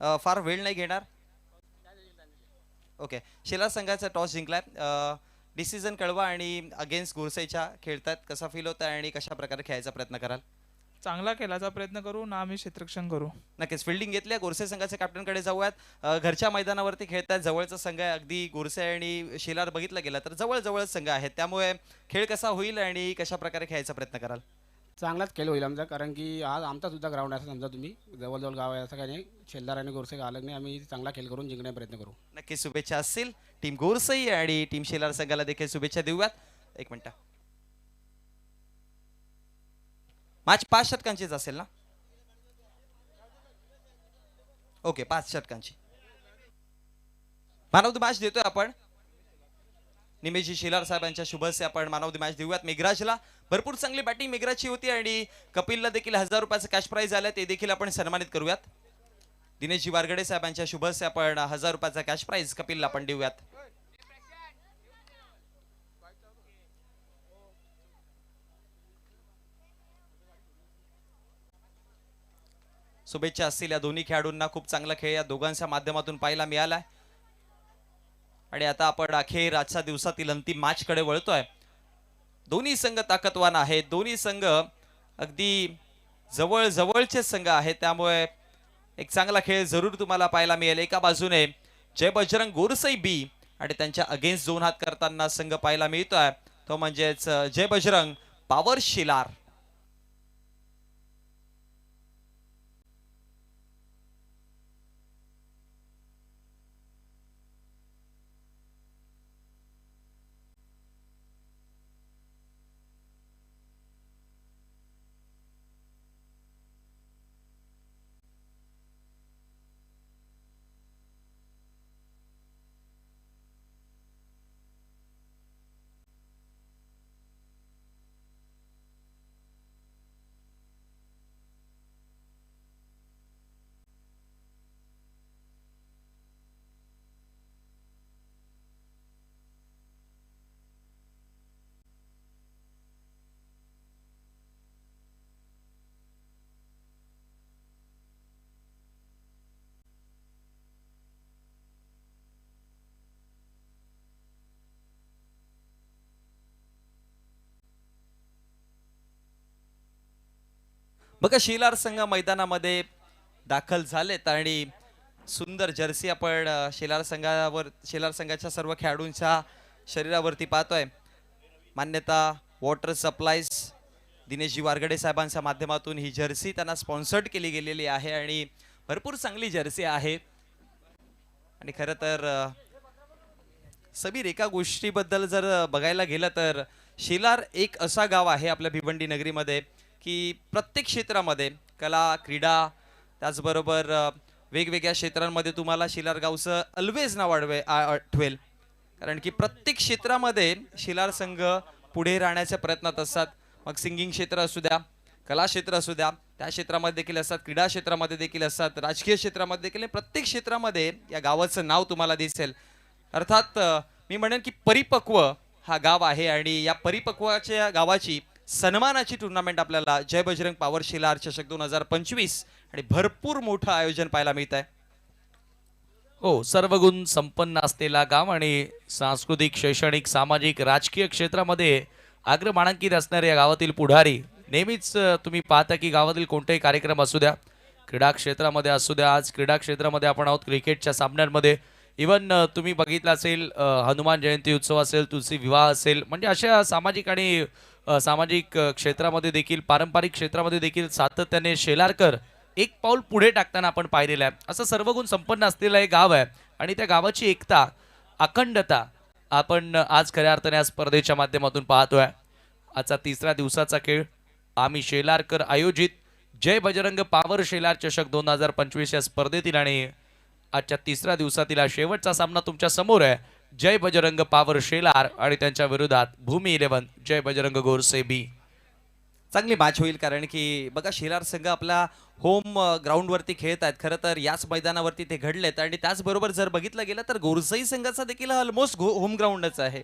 फार वेळ नाही घेणार. ओके. शेलार संघाचा टॉस जिंकलाय. डिसिजन कळवा आणि अगेन्स्ट गोरसाईच्या खेळतात कसा फील होता आणि कशा प्रकारे खेळायचा प्रयत्न कराल? चांगला खेळायचा प्रयत्न करू ना, आम्ही क्षेत्ररक्षण करू. नक्कीच फिल्डिंग घेतली आहे. गोरसे संघाच्या कॅप्टनकडे जाऊयात. घरच्या मैदानावरती खेळतात, जवळचा संघ आहे. अगदी गोरसे आणि शेलार बघितला गेला तर जवळ जवळच संघ आहेत, त्यामुळे खेळ कसा होईल आणि कशा प्रकारे खेळायचा प्रयत्न कराल? चांगलाच खेळ होईल आमचा, कारण की आज आमचा सुद्धा ग्राउंड आहे असं समजा तुम्ही. जवळजवळ गाव आहे असं काही नाही. शेलदार आणि गोरसे अलग नाही. आम्ही चांगला खेळ करून जिंकण्याचा प्रयत्न करू. नक्कीच शुभेच्छा असतील. टीम गोरसई आणि टीम शेलार संघाला देखील शुभेच्छा देऊयात. एक मिनिट. मॅच 5 षटकांचीच असेल ना? ओके, 5 षटकांची. मॅन ऑफ द मॅच देतोय आपण निमेशजी शेलार साहेबांच्या शुभ हस्ते. आपण मॅन ऑफ द मॅच देऊयात मेघराजला. भरपूर चांगली बॅटिंग मेघराजची होती आणि कपिलला देखील 1000 रुपयाचं कॅश प्राइज आलं, ते देखील आपण सन्मानित करूयात. दिनेशजी वारगडे साहेबांच्या शुभ हस्ते आपण 1000 रुपयाचा कॅश प्राइज कपिलला आपण देऊयात. शुभेच्छा असतील या दोन्ही खेळाडूंना. खूप चांगला खेळ या दोघांच्या माध्यमातून पाहायला मिळालाय. आणि आता आपण अखेर आजच्या दिवसातील अंतिम मॅच कडे वळतोय. दोन्ही संघ ताकदवान आहेत, दोन्ही संघ अगदी जवळ जवळचे संघ आहेत, त्यामुळे एक चांगला खेळ जरूर तुम्हाला पाहायला मिळेल. एका बाजूने जय बजरंग गोरसई बी आणि त्यांच्या अगेन्स्ट 2 हात करताना संघ पाहायला मिळतोय, तो म्हणजेच जय बजरंग पॉवर शेलार. बघा, शेलार संघ मैदानामध्ये दाखल झालेत आणि सुंदर जर्सी आपण शेलार संघाच्या सर्व खेळाडूंच्या शरीरावरती पाहतोय. मान्यता वॉटर सप्लायज दिनेशजी वारगडे साहेबांच्या माध्यमातून ही जर्सी त्यांना स्पॉन्सर्ड केली गेलेली आहे आणि भरपूर चांगली जर्सी आहे. आणि खरं तर समीर, एका गोष्टीबद्दल जर बघायला गेलं तर शेलार एक असा गाव आहे आपल्या भिवंडी नगरीमध्ये की प्रत्येक क्षेत्रामध्ये कला, क्रीडा, त्याचबरोबर वेगवेगळ्या क्षेत्रांमध्ये तुम्हाला शेलार गावचं ऑलवेज नाव आठवेल. कारण की प्रत्येक क्षेत्रामध्ये शेलार संघ पुढे राहण्याच्या प्रयत्नात असतात. मग सिंगिंग क्षेत्र असू द्या, कला क्षेत्र असू द्या, त्या क्षेत्रामध्ये देखील असतात, क्रीडा क्षेत्रामध्ये देखील असतात, राजकीय क्षेत्रामध्ये देखील. प्रत्येक क्षेत्रामध्ये या गावाचं नाव तुम्हाला दिसेल. अर्थात मी म्हणेन की परिपक्व हा गाव आहे आणि या परिपक्वाच्या गावाची सन्मानाची टुर्नामेंट आपल्याला जय बजरंग पॉवर शेलार चषक 2025 आणि भरपूर मोठं आयोजन पाहायला मिळत आहे. हो, सर्व गुण संपन्न असलेला गाव आणि सांस्कृतिक, शैक्षणिक, सामाजिक, राजकीय क्षेत्रामध्ये अग्रमानांकित असणाऱ्या या गावातील पुढारी नेहमीच तुम्ही पाहता की गावातील कोणतेही कार्यक्रम असू द्या, क्रीडा क्षेत्रामध्ये असू द्या. आज क्रीडा क्षेत्रामध्ये आपण आहोत क्रिकेटच्या सामन्यांमध्ये. इवन तुम्ही बघितलं असेल हनुमान जयंती उत्सव असेल, तुलसी विवाह असेल, म्हणजे अशा सामाजिक आणि सामाजिक क्षेत्रामध्ये देखील, पारंपरिक क्षेत्रामध्ये देखील सातत्याने शेलारकर एक पाऊल पुढे टाकताना आपण पाहिलेलं आहे. असं सर्व गुण संपन्न असलेलं एक गाव आहे आणि त्या गावाची एकता, अखंडता आपण आज खऱ्या अर्थाने या स्पर्धेच्या माध्यमातून पाहतोय. आजचा 3रा दिवसाचा खेळ आम्ही शेलारकर आयोजित जय बजरंग पॉवर शेलार चषक 2025 या स्पर्धेतील आणि आजच्या 3ऱ्या दिवसातील हा शेवटचा सामना तुमच्या समोर आहे. जय बजरंग पॉवर शेलार आणि त्यांच्या विरोधात भूमी 11 जय बजरंग गोरसे बी. चांगली मॅच होईल, कारण की बघा, शेलार संघ आपला होम ग्राउंडवरती खेळत आहेत. खरं तर याच मैदानावरती ते घडलेत आणि त्याचबरोबर जर बघितलं गेलं तर गोरसई संघाचा देखील ऑलमोस्ट होम ग्राउंडच आहे.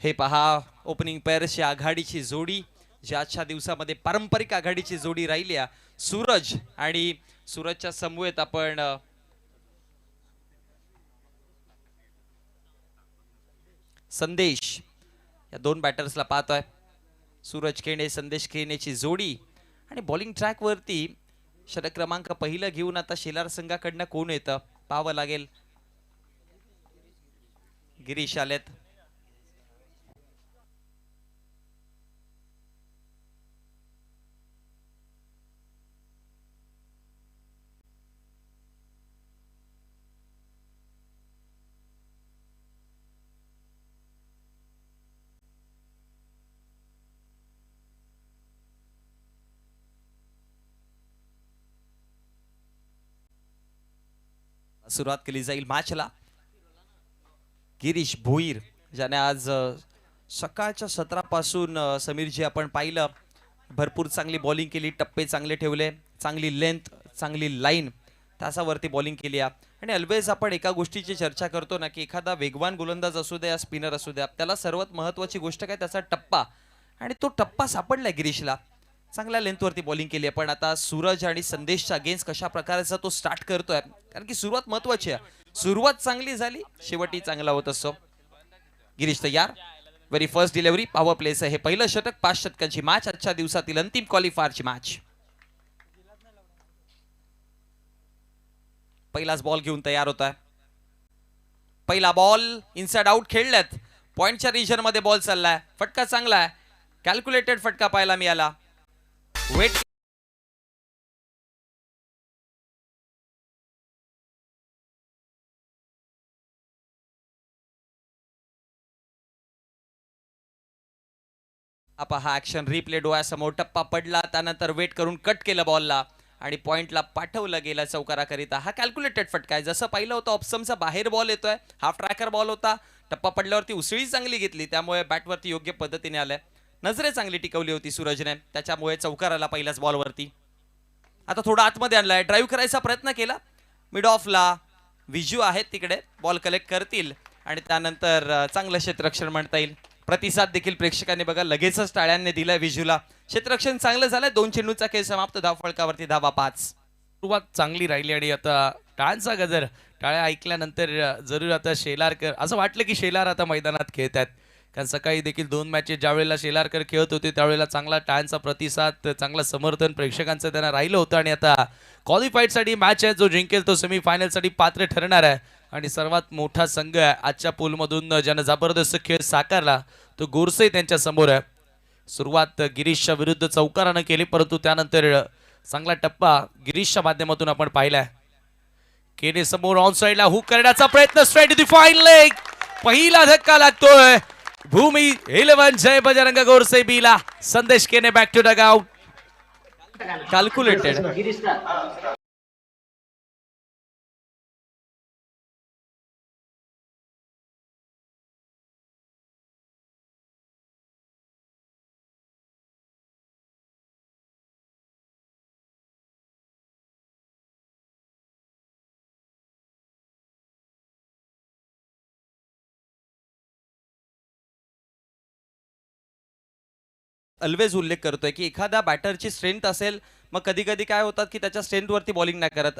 हे पहा ओपनिंग पेअर्सची आघाडीची जोडी, जी आजच्या दिवसामध्ये पारंपरिक आघाडीची जोडी राहिली आहे. सूरज आणि सूरजच्या समवेत आपण संदेश या दोन बॅटर्सला पाहतोय. सूरज केणे संदेश केणेची जोडी आणि बॉलिंग ट्रॅक वरती षटक क्रमांक पहिलं घेऊन आता शेलार संघाकडनं कोण येतं पाहावं लागेल. गिरीश आलेत. सुरुवात केली जाईल मॅचला. गिरीश भोईर ज्याने आज सकाळच्या सत्रापासून समीरजी आपण पाहिलं भरपूर चांगली बॉलिंग केली, टप्पे चांगले ठेवले, चांगली लेंथ, चांगली लाईन तासावरती बॉलिंग केली आहे. आणि ऑलवेज आपण एका गोष्टीची चर्चा करतो ना की एखादा वेगवान गोलंदाज असू द्या स्पिनर असू द्या, त्याला सर्वात महत्त्वाची गोष्ट काय त्याचा टप्पा, आणि तो टप्पा सापडलाय गिरीशला. चांगल्या लेंथवरती बॉलिंग केली आहे. पण आता सूरज आणि संदेशच्या अगेन्स्ट कशा प्रकारचा तो स्टार्ट करतोय, कारण की सुरुवात महत्वाची आहे. सुरुवात चांगली झाली, शेवटी चांगला होत असतो. गिरीश तयार. Very first delivery power place आहे. हे पहिलं षटक 5 षटकांची मॅच, आजच्या दिवसातील अंतिम क्वालिफायरची मॅच. पहिलाच बॉल घेऊन तयार होत आहे. पहिला बॉल इनसाइड आउट खेळल्यात. पॉइंटच्या रिजन मध्ये बॉल चाललाय. फटका चांगला आहे, कॅल्क्युलेटेड फटका पाहायला मिळाला. वेट हा ऍक्शन रिप्ले डोळ्यासमोर. टप्पा पडला, त्यानंतर वेट करून कट केलं बॉलला आणि पॉइंटला पाठवलं गेलं चौकाराकरिता. हा कॅल्क्युलेटेड फटका आहे. जसं पाहिलं होतं ऑप्शनचा बाहेर बॉल येतोय, हाफ ट्रॅकर बॉल होता. टप्पा पडल्यावरती उसळी चांगली घेतली, त्यामुळे बॅटवरती योग्य पद्धतीने आलंय. नजरे चांगली टिकवली होती सूरजने, त्याच्यामुळे चौकार आला पहिल्याच बॉलवरती. आता थोडा आतमध्ये आणलाय, ड्राईव्ह करायचा प्रयत्न केला. मिड ऑफला विजू आहेत तिकडे, बॉल कलेक्ट करतील आणि त्यानंतर चांगलं क्षेत्ररक्षण म्हणता येईल. प्रतिसाद देखील प्रेक्षकांनी बघा लगेचच टाळ्यांनी दिलाय विजूला. क्षेत्ररक्षण चांगलं झालंय. 2 चेंडूचा खेळ समाप्त. धावफळकावरती धावा 5. सुरुवात चांगली राहिली आणि आता टाळ्यांचा गजर. टाळ्या ऐकल्यानंतर जरूर आता शेलारकर असं वाटलं की शेलार आता मैदानात खेळत आहेत, कारण सकाळी देखील 2 मॅचेस ज्यावेळेला शेलारकर खेळत होते त्यावेळेला चांगला टाळ्यांचा प्रतिसाद, चांगला समर्थन प्रेक्षकांचं त्यांना राहिलं होतं. आणि आता क्वालिफाईडसाठी मॅच आहे, जो जिंकेल तो सेमीफायनलसाठी पात्र ठरणार आहे. आणि सर्वात मोठा संघ आहे आजच्या पूलमधून ज्यानं जबरदस्त खेळ साकारला तो गोरसे त्यांच्या समोर आहे. सुरुवात गिरीशच्या विरुद्ध चौकारानं केली, परंतु त्यानंतर चांगला टप्पा गिरीशच्या माध्यमातून आपण पाहिलाय. केने समोर ऑन साइडला हुक करण्याचा प्रयत्न, straight to the fine leg. पहिला धक्का लागतोय. भूमी 11 जय बजरंग गोरसे बीला. संदेश केने back to dugout. Calculated. Always उल्लेख करतोय की एखादा बॅटरची स्ट्रेंथ असेल, मग कधी कधी काय होतात की त्याच्या स्ट्रेंथवरती बॉलिंग नाही करत,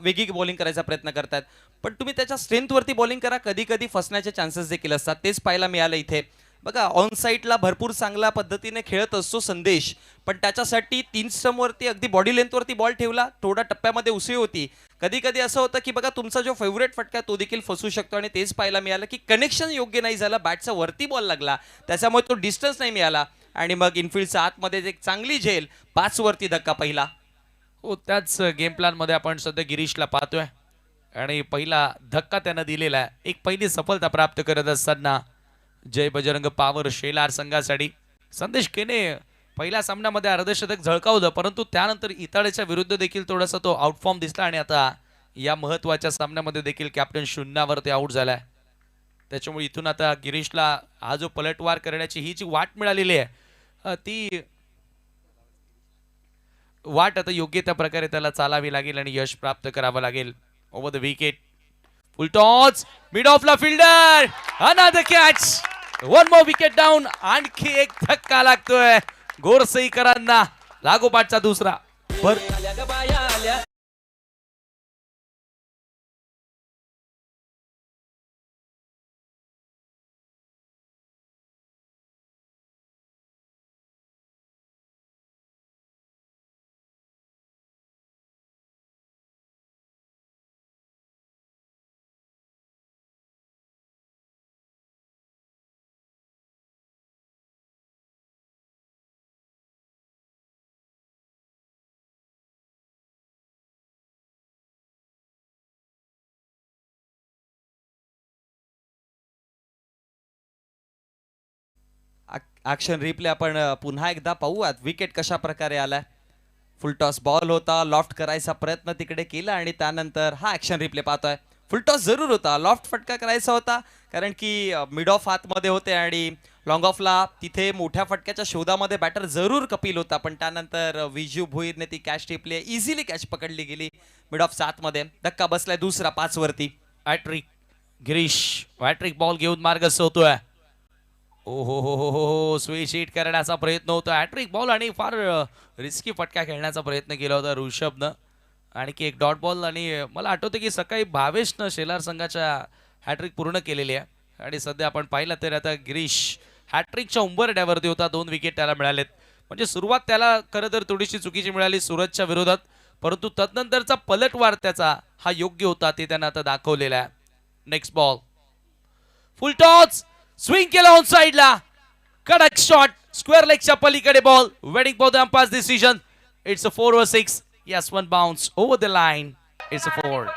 वेगळी बॉलिंग करायचा प्रयत्न करतात. पण तुम्ही त्याच्या स्ट्रेंथवरती बॉलिंग करा, कधी कधी फसण्याचे चान्सेस देखील असतात. तेच पाहायला मिळालं इथे. बघा ऑन साईडला भरपूर चांगल्या पद्धतीने खेळत असतो संदेश, पण त्याच्यासाठी 3 स्टंपवरती अगदी बॉडी लेंथवरती बॉल ठेवला, थोडा टप्प्यामध्ये उसळी होती. कधी कधी असं होतं की बघा तुमचा जो फेवरेट फटका तो देखील फसू शकतो. आणि तेच पाहायला मिळालं की कनेक्शन योग्य नाही झालं, बॅटचा वरती बॉल लागला, त्याच्यामुळे तो डिस्टन्स नाही मिळाला आणि मग इनफिल्डच्या आतमध्ये एक चांगली झेल. 5 वरती धक्का पहिला. हो, त्याच गेम प्लॅन मध्ये आपण सध्या गिरीशला पाहतोय आणि पहिला धक्का त्यानं दिलेला आहे. एक पहिली सफलता प्राप्त करत असताना जय बजरंग पॉवर शेलार संघासाठी. संदेश केने पहिल्या सामन्यामध्ये अर्धशतक झळकावलं, परंतु त्यानंतर इताळ्याच्या विरुद्ध देखील थोडासा तो आउटफॉर्म दिसला आणि आता या महत्वाच्या सामन्यामध्ये देखील कॅप्टन शून्यावरती आउट झालाय. त्याच्यामुळे इथून आता गिरीशला हा जो पलटवार करण्याची ही जी वाट मिळालेली आहे, ती वाट आता योग्य त्या प्रकारे त्याला चालावी लागेल आणि यश प्राप्त करावं लागेल. Over the wicket, full toss, mid ऑफला fielder, another catch. One more wicket down. आणखी एक धक्का लागतोय गोरसईकरांना. लागोपाठचा दुसरा. ऍक्शन रिप्ले आपण पुन्हा एकदा पाहूयात. विकेट कशा प्रकारे आलाय. फुलटॉस बॉल होता, लॉफ्ट करायचा प्रयत्न तिकडे केला आणि त्यानंतर हा ऍक्शन रिप्ले पाहतोय. फुलटॉस जरूर होता, लॉफ्ट फटका करायचा होता कारण की मिड ऑफ आतमध्ये होते आणि लॉंग ऑफला तिथे मोठ्या फटक्याच्या शोधामध्ये बॅटर जरूर कपिल होता, पण त्यानंतर विजू भोईरने ती कॅच टिपली. इझिली कॅच पकडली गेली मिड ऑफ 7 मध्ये. धक्का बसलाय दुसरा 5 वरती. हॅट्रिक. गिरीश हॅट्रिक बॉल घेऊन मार्ग सोडतोय. ओ हो स्विच हिट करण्याचा प्रयत्न होता. हॅट्रिक बॉल आणि फार रिस्की फटका खेळण्याचा प्रयत्न केला होता ऋषभनं. आणखी एक डॉट बॉल. आणि मला आठवतं की सकाळी भावेशनं शेलार संघाच्या हॅट्रिक पूर्ण केलेली आहे आणि सध्या आपण पाहिलं तर आता गिरीश हॅट्रिकच्या उंबरड्यावरती होता. 2 विकेट त्याला मिळालेत. म्हणजे सुरुवात त्याला खरं तर थोडीशी चुकीची मिळाली सूरजच्या विरोधात, परंतु तदनंतरचा पलटवार त्याचा हा योग्य होता ते त्यानं आता दाखवलेला आहे. Next ball. फुल टॉस. स्विंग केला ऑन साइडला. कडक शॉट. स्क्वेअर लेगच्या पलीकडे ball. Waiting for the umpires decision. It's a 4 or 6. Yes, one bounce over the line. It's a 4.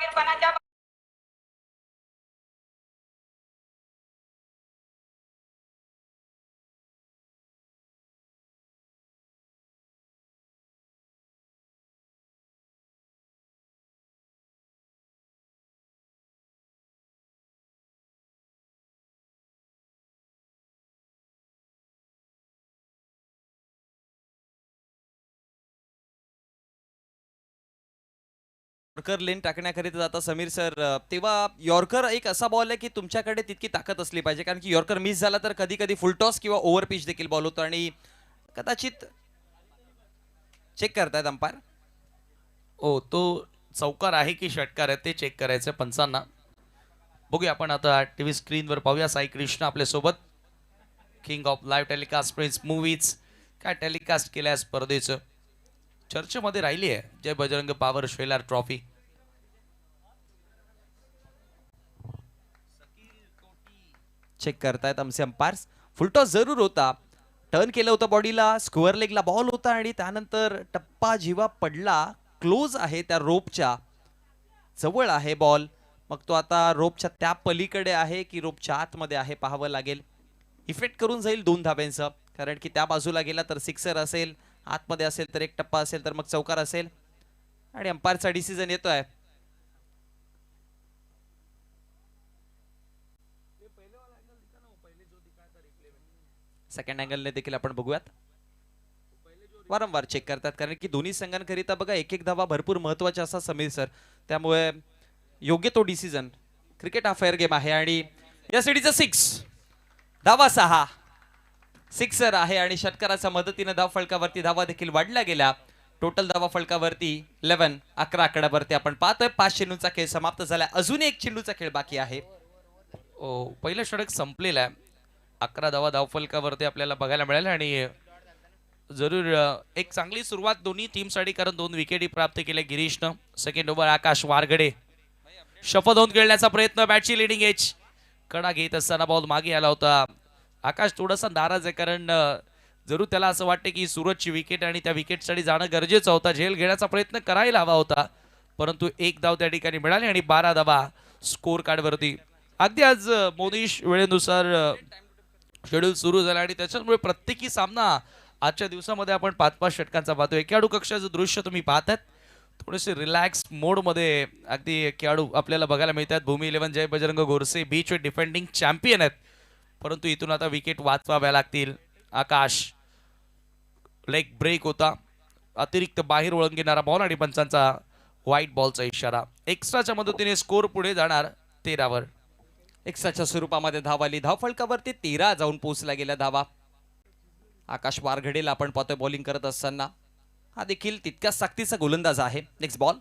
Yorker लेन टाकण्याकरिता जाता समीर सर. तेव्हा यॉर्कर एक असा बॉल आहे की तुमच्याकडे तितकी ताकद असली पाहिजे, कारण की यॉर्कर मिस झाला तर कधी कधी फुलटॉस किंवा ओव्हर पिच देखील बॉल होतो आणि कदाचित चेक करतायत अंपायर. ओ तो चौकार आहे की षटकार आहे ते चेक करायचं पंचांना. बघूया आपण आता टीव्ही स्क्रीनवर पाहूया. साई कृष्ण आपल्या सोबत. King of live telecast prince movies काय टेलिकास्ट केल्या स्पर्धेचं चर्चेमध्ये राहिली आहे. Jai Bajrang power Shelar trophy. Check करतायत आमचे अंपायर्स. फुलटॉस जरूर होता, टर्न केलं होतं बॉडीला, स्क्वेअर लेगला बॉल होता आणि त्यानंतर टप्पा जेव्हा पडला, क्लोज आहे त्या रोपच्या जवळ आहे बॉल. मग तो आता रोपच्या त्या पलीकडे आहे की रोपच्या आतमध्ये आहे पाहावं लागेल. इफेक्ट करून जाईल 2 धाब्यांचं, कारण की त्या बाजूला गेला तर सिक्सर असेल, आतमध्ये असेल तर एक टप्पा असेल तर मग चौकार असेल आणि अंपायरचा डिसिजन येतोय. सेकंड अँगलने देखील आपण बघूयात. वारंवार चेक करतात कारण की दोन्ही संघांकरिता बघा एक एक धावा भरपूर महत्वाचा असा समीर सर. त्यामुळे योग्य तो डिसिजन. क्रिकेट हा फेअर गेम आहे आणि या सिटीचा 6 धावा 6 सिक्सर आहे आणि षटकाराच्या मदतीने धाव फलकावरती धावा देखील वाढल्या गेल्या. टोटल धावा फलकावरती 11 आकड्यावरती आपण पाहतोय. 5 चेंडूचा खेळ समाप्त झाला. अजून एक चेंडूचा खेळ बाकी आहे. पहिलं षटक संपलेलं आहे. 11 धावा धावफलकावरती आपल्याला बघायला मिळाल्या आणि जरूर एक चांगली सुरुवात दोन्ही टीमसाठी, कारण 2 विकेटी प्राप्त केल्या गिरीशनं. सेकंड ओव्हर आकाश वारगडे शफल होऊन खेळण्याचा प्रयत्न. बॅटची लिडिंग एज. कडा घेत असताना बॉल मागे आला होता. आकाश थोडासा नाराज आहे कारण जरूर त्याला असं वाटते की सूरजची विकेट आणि त्या विकेटसाठी जाणं गरजेचं होता. झेल घेण्याचा प्रयत्न करायला हवा होता, परंतु 1 धाव त्या ठिकाणी मिळाली आणि 12 धावा स्कोर कार्डवरती. अगदी आज मोदीश वेळेनुसार शेड्यूल सुरू झाला आणि त्याच्यामुळे प्रत्येकी सामना आजच्या दिवसामध्ये आपण 5-5 षटकांचा पाहतोय. खेळाडू कक्षाचं दृश्य तुम्ही पाहतात. थोडेसे रिलॅक्स मोडमध्ये अगदी खेळाडू आपल्याला बघायला मिळतात. भूमी 11 जय बजरंग गोरसे बीच डिफेंडिंग चॅम्पियन आहेत, परंतु इथून आता विकेट वाचवाव्या लागतील. आकाश लेग ब्रेक होता. अतिरिक्त बाहेर वळून बॉल आणि पंचांचा व्हाईट बॉलचा इशारा. एक्स्ट्राच्या मदतीने स्कोर पुढे जाणार 13 वर. एक्स्ट्राच्या स्वरूपामध्ये धाव आली. धावफलकावरती 13 जाऊन पोहोचल्या गेल्या धावा. आकाश वारघडेला आपण पाहतोय बॉलिंग करत असताना. हा देखील तितक्याच सक्तीचा गोलंदाज आहे. Next ball.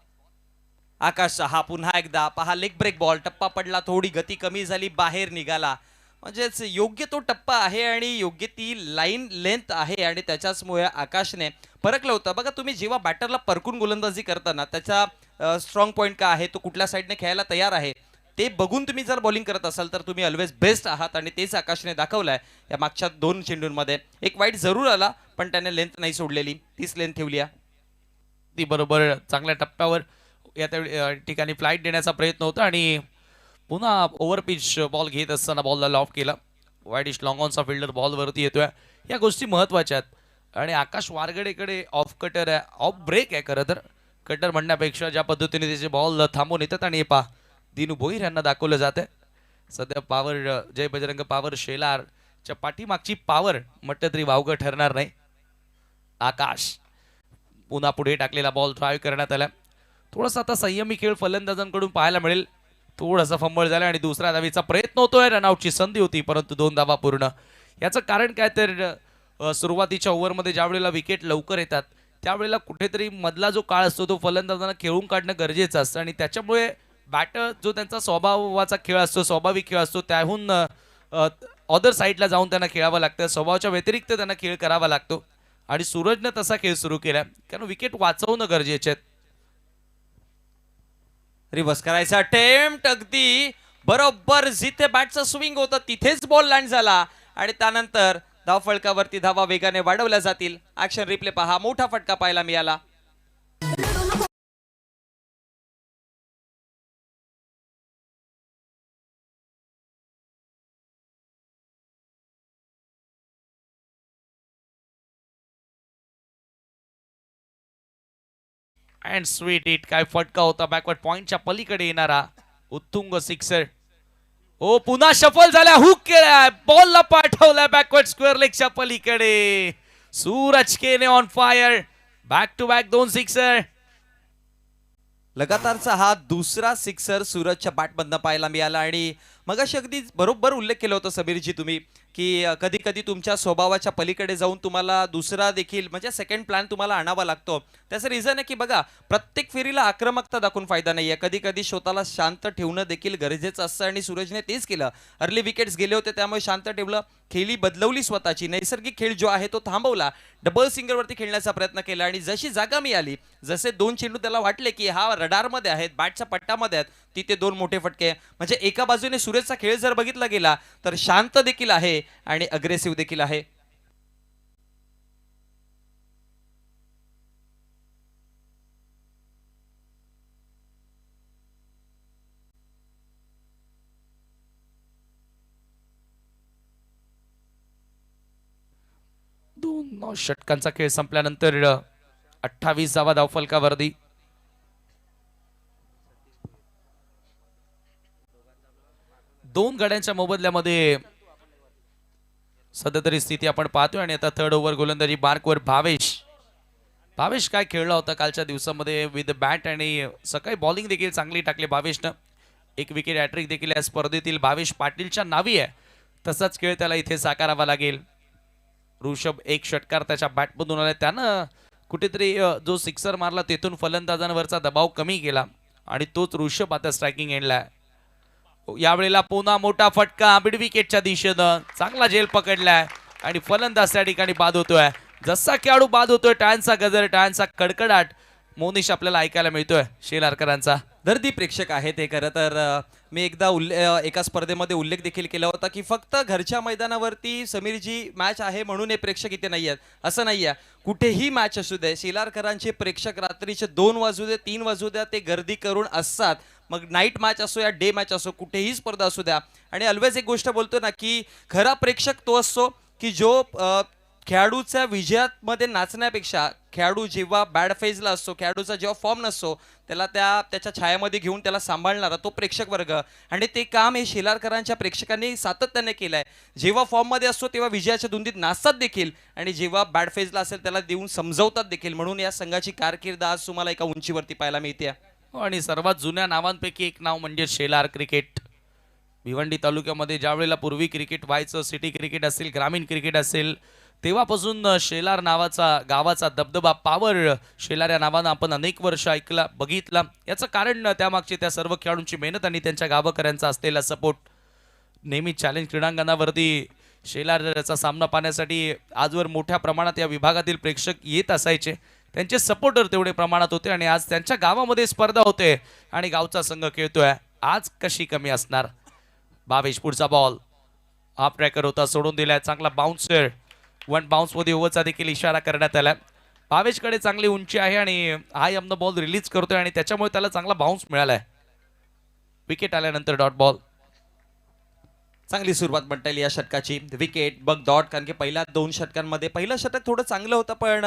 आकाश हा पुन्हा एकदा पहा लेग ब्रेक बॉल. टप्पा पडला, थोडी गती कमी झाली, बाहेर निघाला. म्हणजेच योग्य तो टप्पा आहे आणि योग्य ती लाईन लेंथ आहे आणि त्याच्याचमुळे आकाशने परखलं होतं. बघा तुम्ही जेव्हा बॅटरला परकून गोलंदाजी करताना त्याचा स्ट्रॉंग पॉईंट काय आहे, तो कुठल्या साईडने खेळायला तयार आहे, ते बघून तुम्ही जर बॉलिंग करत असाल तर तुम्ही ऑलवेज बेस्ट आहात आणि तेच आकाशने दाखवलंय या मागच्या 2 चेंडूंमध्ये. एक वाईट जरूर आला पण त्याने लेंथ नाही सोडलेली, तीच लेंथ ठेवली आहे. ती बरोबर चांगल्या टप्प्यावर या ठिकाणी फ्लाईट देण्याचा प्रयत्न होता आणि पुन्हा ओव्हर पिच बॉल घेत असताना बॉलला लॉफ केला. वाईडिश लॉंग ऑनचा फिल्डर बॉलवरती येतोय. या गोष्टी महत्त्वाच्या आहेत आणि आकाश वारगडेकडे ऑफ कटर आहे, ऑफ ब्रेक आहे. खरं तर कटर म्हणण्यापेक्षा ज्या पद्धतीने त्याचे बॉल थांबून येतात आणि पा दिनू भोईर यांना दाखवलं जातं. सध्या पॉवर जय बजरंग पॉवर शेलारच्या पाठीमागची पॉवर म्हटलं तरी वावगं ठरणार नाही. आकाश पुन्हा पुढे टाकलेला बॉल ड्राईव्ह करण्यात आला. थोडासा आता संयमी खेळ फलंदाजांकडून पाहायला मिळेल. थोडासा फंबळ झाला आणि दुसऱ्या धावेचा प्रयत्न होतोय. रनआउटची संधी होती परंतु 2 धावा पूर्ण. याचं कारण काय तर सुरुवातीच्या ओव्हरमध्ये ज्या वेळेला विकेट लवकर येतात त्यावेळेला कुठेतरी मधला जो काळ असतो तो फलंदाजांना खेळून काढणं गरजेचं असतं आणि त्याच्यामुळे बॅटर जो त्यांचा स्वभावाचा खेळ असतो, स्वाभाविक खेळ असतो, त्याहून अदर साईडला जाऊन त्यांना खेळावं लागतं. स्वभावाच्या व्यतिरिक्त त्यांना खेळ करावा लागतो आणि सूरजनं तसा खेळ सुरू केला कारण विकेट वाचवणं गरजेचे आहेत. रिव्हर्स करायचा अटेम्प्ट, अगदी बरोबर जिथे बॅटचं स्विंग होतं तिथेच बॉल लँड झाला आणि त्यानंतर धावफलकावरती धावा वेगाने वाढवल्या जातील. ऍक्शन रिप्ले पहा. मोठा फटका पाहायला मिळाला. अँड स्वीट इट, काय फटका होता बॅकवर्ड पॉइंटच्या पलीकडे येणारा उत्तुंग सिक्सर. ओ पुन्हा शफल झाल्या, हुक केलाय, बॉलला पाठवलाय बॅकवर्ड स्क्वेअर लेगच्या पलीकडे. Suraj Kene on fire, back to back 2 sixer. लगातारचा हा दुसरा सिक्सर सूरजच्या बॅटमधनं पाहायला मिळाला आणि मगाशी अगदी बरोबर उल्लेख केला होता समीरजी तुम्ही की कधी कधी तुमच्या स्वभावाच्या पलीकडे जाऊन तुम्हाला दुसरा देखील म्हणजे सेकंड प्लॅन तुम्हाला आणावा लागतो. त्याचं रिझन आहे की बघा प्रत्येक फेरीला आक्रमकता दाखवून फायदा नाही आहे. कधी कधी स्वतःला शांत ठेवणं देखील गरजेचं असतं आणि सूरजने तेच केलं. अर्ली विकेट्स गेले होते त्यामुळे शांत ठेवलं, खेळी बदलवली, स्वतःची नैसर्गिक खेळ जो आहे तो थांबवला, डबल सिंगलवरती खेळण्याचा प्रयत्न केला आणि जशी जागा मिळाली, जसे 2 चेंडू त्याला वाटले की हा रडारमध्ये आहेत, बॅटच्या पट्टामध्ये आहेत, तिथे 2 मोठे फटके. म्हणजे एका बाजूने सूरजचा खेळ जर बघितला गेला तर शांत देखील आहे आणि अग्रेसिव्ह देखील आहे. दोन षटकांचा खेळ संपल्यानंतर 28 धावा धावफलकावरती. दोन गड्यांच्या मोबदल्यामध्ये सध्या तरी स्थिती आपण पाहतोय आणि आता थर्ड ओव्हर गोलंदाजी मार्कवर भावेश काय खेळला होता कालच्या दिवसामध्ये विथ बॅट आणि सकाळी बॉलिंग देखील चांगली टाकली भावेशनं. 1 विकेट हॅट्रिक देखील या स्पर्धेतील भावेश पाटीलच्या नावी आहे. तसाच खेळ त्याला इथे साकारावा लागेल. ऋषभ 1 षटकार त्याच्या बॅटमधून आला, त्यानं कुठेतरी जो सिक्सर मारला तेथून फलंदाजांवरचा दबाव कमी केला आणि तोच ऋषभ आता स्ट्रायकिंग एंडला आहे. यावेळेला पुन्हा मोठा फटका मिड विकेटच्या दिशेनं, चांगला झेल पकडलाय आणि फलंदाज त्या ठिकाणी बाद होतोय. जसा खेळाडू बाद होतोय टाळ्यांचा गजर, टाळ्यांचा कडकडाट मोनिश आपल्याला ऐकायला मिळतोय शेलारकरांचा. दर्दी प्रेक्षक आहे ते. खरं तर मी एकदा एका स्पर्धेमध्ये उल्लेख देखील केला होता की फक्त घरच्या मैदानावरती समीरजी मॅच आहे म्हणून हे प्रेक्षक इथे नाही आहेत असं नाही आहे. कुठेही मॅच असू दे, शेलारकरांचे प्रेक्षक रात्रीचे 2 वाजू दे 3 वाजू द्या ते गर्दी करून असतात. मग नाईट मॅच असो या डे मॅच असो, कुठेही स्पर्धा असू द्या. आणि ऑलवेज एक गोष्ट बोलतो ना की खरा प्रेक्षक तो असतो की जो खेळाडूच्या विजयामध्ये नाचण्यापेक्षा खेळाडू जेव्हा बॅड फेजला असतो, खेळाडूचा जेव्हा फॉर्म नसतो, त्याला त्याच्या छायामध्ये घेऊन त्याला सांभाळणारा तो प्रेक्षक वर्ग. आणि ते काम हे शेलारकरांच्या प्रेक्षकांनी सातत्याने केलंय. जेव्हा फॉर्ममध्ये असतो तेव्हा विजयाच्या धुंदीत नाचतात देखील आणि जेव्हा बॅड फेजला असेल त्याला देऊन समजवतात देखील. म्हणून या संघाची कारकीर्द आज तुम्हाला एका उंचीवरती पाहायला मिळते. आणि सर्वात जुन्या नावांपैकी एक नाव म्हणजे शेलार क्रिकेट. भिवंडी तालुक्यामध्ये ज्या वेळेला पूर्वी क्रिकेट व्हायचं, सिटी क्रिकेट असेल, ग्रामीण क्रिकेट असेल, तेव्हापासून शेलार नावाचा गावाचा दबदबा, पॉवर शेलार या नावानं आपण अनेक वर्ष ऐकला बघितला. याचं कारण त्यामागचे त्या सर्व खेळाडूंची मेहनत आणि त्यांच्या गावकऱ्यांचा असलेला सपोर्ट. नेहमी चॅलेंज क्रीडांगणावरती शेलारचा सामना पाहण्यासाठी आजवर मोठ्या प्रमाणात या विभागातील प्रेक्षक येत असायचे. त्यांचे सपोर्टर तेवढे प्रमाणात होते आणि आज त्यांच्या गावामध्ये स्पर्धा होते आणि गावचा संघ खेळतोय. आज कशी कमी असणार. भावेश पुढचा बॉल हाफ ट्रॅकर होता, सोडून दिलाय. चांगला बाउन्सर, वन बाउन्स मध्ये ओव्हरचा देखील इशारा करण्यात आला. भावेशकडे चांगली उंची आहे आणि हा यमन बॉल रिलीज करतोय आणि त्याच्यामुळे त्याला चांगला बाउन्स मिळालाय. विकेट आल्यानंतर डॉट बॉल. चांगली सुरुवात म्हणता येईल या षटकाची. विकेट बग डॉट, कारण की पहिल्या 2 षटकांमध्ये पहिलं षटक थोडं चांगलं होतं, पण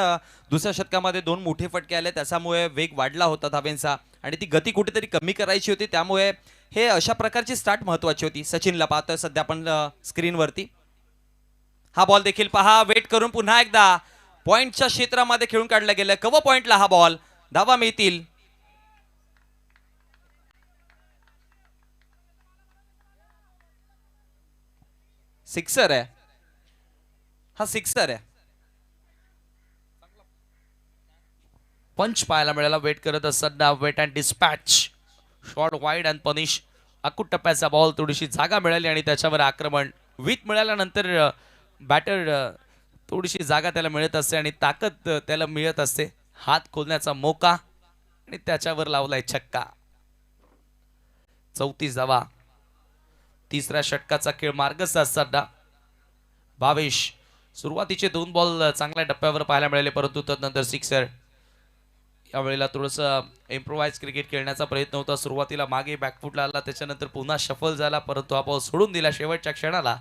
दुसऱ्या षटकामध्ये 2 मोठे फटके आले, त्याच्यामुळे वेग वाढला होता धावेंचा आणि ती गती कुठेतरी कमी करायची होती. त्यामुळे हे अशा प्रकारची स्टार्ट महत्वाची होती. सचिनला पाहतोय सध्या आपण स्क्रीनवरती. हा बॉल देखील पहा, वेट करून पुन्हा एकदा पॉइंटच्या क्षेत्रामध्ये खेळून काढला गेला. कव्हर पॉइंटला हा बॉल, धावा मिळतील. सिक्सर आहे हा, सिक्सर आहे. पंच पाहायला मिळाला. वेट करत असताना wait and dispatch, short wide and punish. अकूट टप्प्याचा बॉल, थोडीशी जागा मिळाली आणि त्याच्यावर आक्रमण. विथ मिळाल्यानंतर बॅटर थोडीशी जागा त्याला मिळत असते आणि ताकद त्याला मिळत असते. हात खोलण्याचा मोका आणि त्याच्यावर लावलाय छक्का. 34 धावा. तिसऱ्या षटकाचा खेळ मार्गस्थ असताना भावेश सुरुवातीचे 2 बॉल चांगल्या टप्प्यावर पाहायला मिळाले, परंतु त्यानंतर सिक्सर. यावेळेला थोडंसं इम्प्रोवाइज क्रिकेट खेळण्याचा प्रयत्न होता. सुरुवातीला मागे बॅकफुटला आला, त्याच्यानंतर पुन्हा शफल झाला, परंतु हा बॉल सोडून दिला शेवटच्या क्षणाला,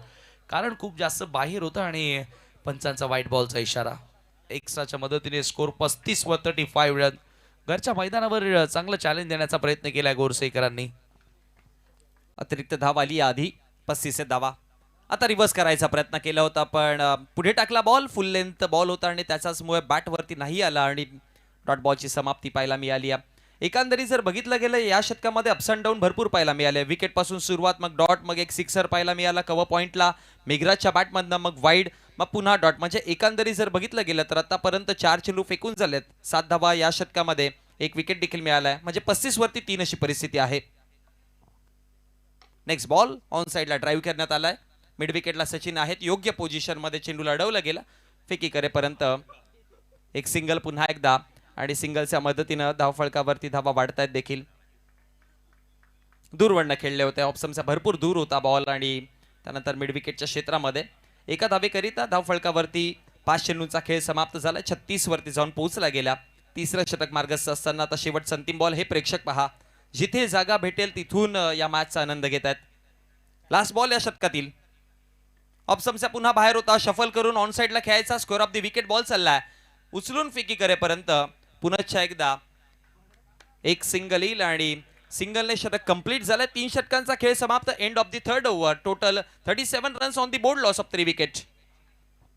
कारण खूप जास्त बाहेर होता आणि पंचांचा व्हाईट बॉलचा इशारा. एक्स्ट्राच्या मदतीने स्कोर 35 वर 35 रन. घरच्या मैदानावर चांगलं चॅलेंज देण्याचा प्रयत्न केलाय गोरसेकरांनी. अतिरिक्त धाव आली आधी 35 धावा. आता रिव्हर्स करायचा प्रयत्न केला होता, पण पुढे टाकला बॉल. फुल लेंथ बॉल होता आणि त्याच्याचमुळे बॅटवरती नाही आला आणि डॉट बॉलची समाप्ती पाहायला मिळाली. एकंदरीत जर बघितलं गेलं या षटकामध्ये अप्स अँड डाऊन भरपूर पाहायला मिळाले. विकेट पासून सुरुवात, मग डॉट, मग एक सिक्सर पाहायला मिळाला कव्हर पॉइंटला, मेघराजच्या बॅटमधनं, मग वाईड, मग पुन्हा डॉट. म्हणजे एकंदरीत जर बघितलं गेलं तर आतापर्यंत 4 चेंडू फेकून झालेत. 7 धावा या षटकामध्ये, एक विकेट देखील मिळालाय. म्हणजे 35 वरती 3 अशी परिस्थिती आहे. नेक्स्ट बॉल ऑन साइडला ड्राईव्ह करण्यात आलाय. मिड विकेटला सचिन आहेत, योग्य पोझिशन मध्ये चेंडूला अडवलं गेलं. फेकी करेपर्यंत एक सिंगल पुन्हा एकदा आणि सिंगलच्या मदतीनं धावफळकावरती धावा वाढतायत देखील. दूरवरनं खेळले होते, ऑप्शनचा भरपूर दूर होता बॉल आणि त्यानंतर मिड विकेटच्या क्षेत्रामध्ये एका धावेकरिता धावफळकावरती 5 चेंडूंचा खेळ समाप्त झाला. 36 वरती जाऊन पोहोचला गेला. तिसरं षटक मार्गस्थ असताना आता शेवटचा अंतिम बॉल. हे प्रेक्षक पहा, जिथे जागा भेटेल तिथून या मॅचचा आनंद घेत आहेत. लास्ट बॉल या षटकातील. ऑप्शनचा पुन्हा बाहेर होता, शफल करून ऑन साइडला खेळायचा. Score of the wicket ball चाललाय. उचलून फेकी करेपर्यंत पुन्हा एकदा एक सिंगल येईल आणि सिंगलने षटक कंप्लीट झालं. 3 षटकांचा खेळ समाप्त. End of the third over. Total 37 runs on the board, loss of 3 wicket.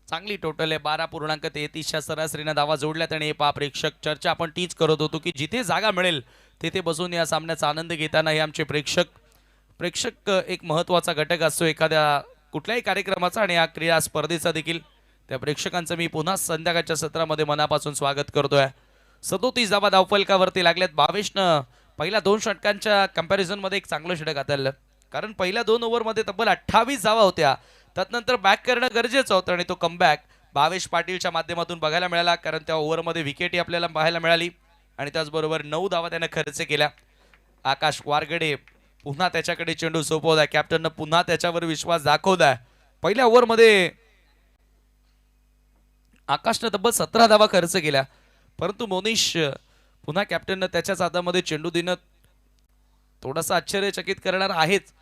चांगली टोटल आहे. 12.33च्या सरासरीनं धावा जोडल्यात आणि पा प्रेक्षक चर्चा आपण तीच करत होतो की जिथे जागा मिळेल तिथे बसून या सामन्याचा आनंद घेताना हे आमचे प्रेक्षक एक महत्त्वाचा घटक असतो एखाद्या कुठल्याही कार्यक्रमाचा आणि या क्रीडा स्पर्धेचा देखील. त्या प्रेक्षकांचं मी पुन्हा संध्याकाळच्या सत्रामध्ये मनापासून स्वागत करतोय. 37 धावा धावफलकावरती लागल्यात. भावेशनं पहिल्या 2 षटकांच्या कंपॅरिझनमध्ये एक चांगलं षटक हाताळलं, कारण पहिल्या 2 ओव्हरमध्ये तब्बल 28 धावा होत्या. त्यानंतर बॅक करणं गरजेचं होतं आणि तो कमबॅक भावेश पाटीलच्या माध्यमातून बघायला मिळाला, कारण त्या ओव्हरमध्ये विकेटही आपल्याला पाहायला मिळाली आणि त्याचबरोबर 9 धावा त्यानं खर्च केल्या. आकाश वारगडे पुन्हा त्याच्याकडे चेंडू सोपवलाय. कॅप्टननं पुन्हा त्याच्यावर विश्वास दाखवलाय. पहिल्या ओव्हरमध्ये आकाशनं तब्बल 17 धावा खर्च केल्या, परंतु मोनिश पुन्हा कॅप्टननं त्याच्याच हातामध्ये चेंडू देणं थोडासा आश्चर्यचकित करणार आहेच.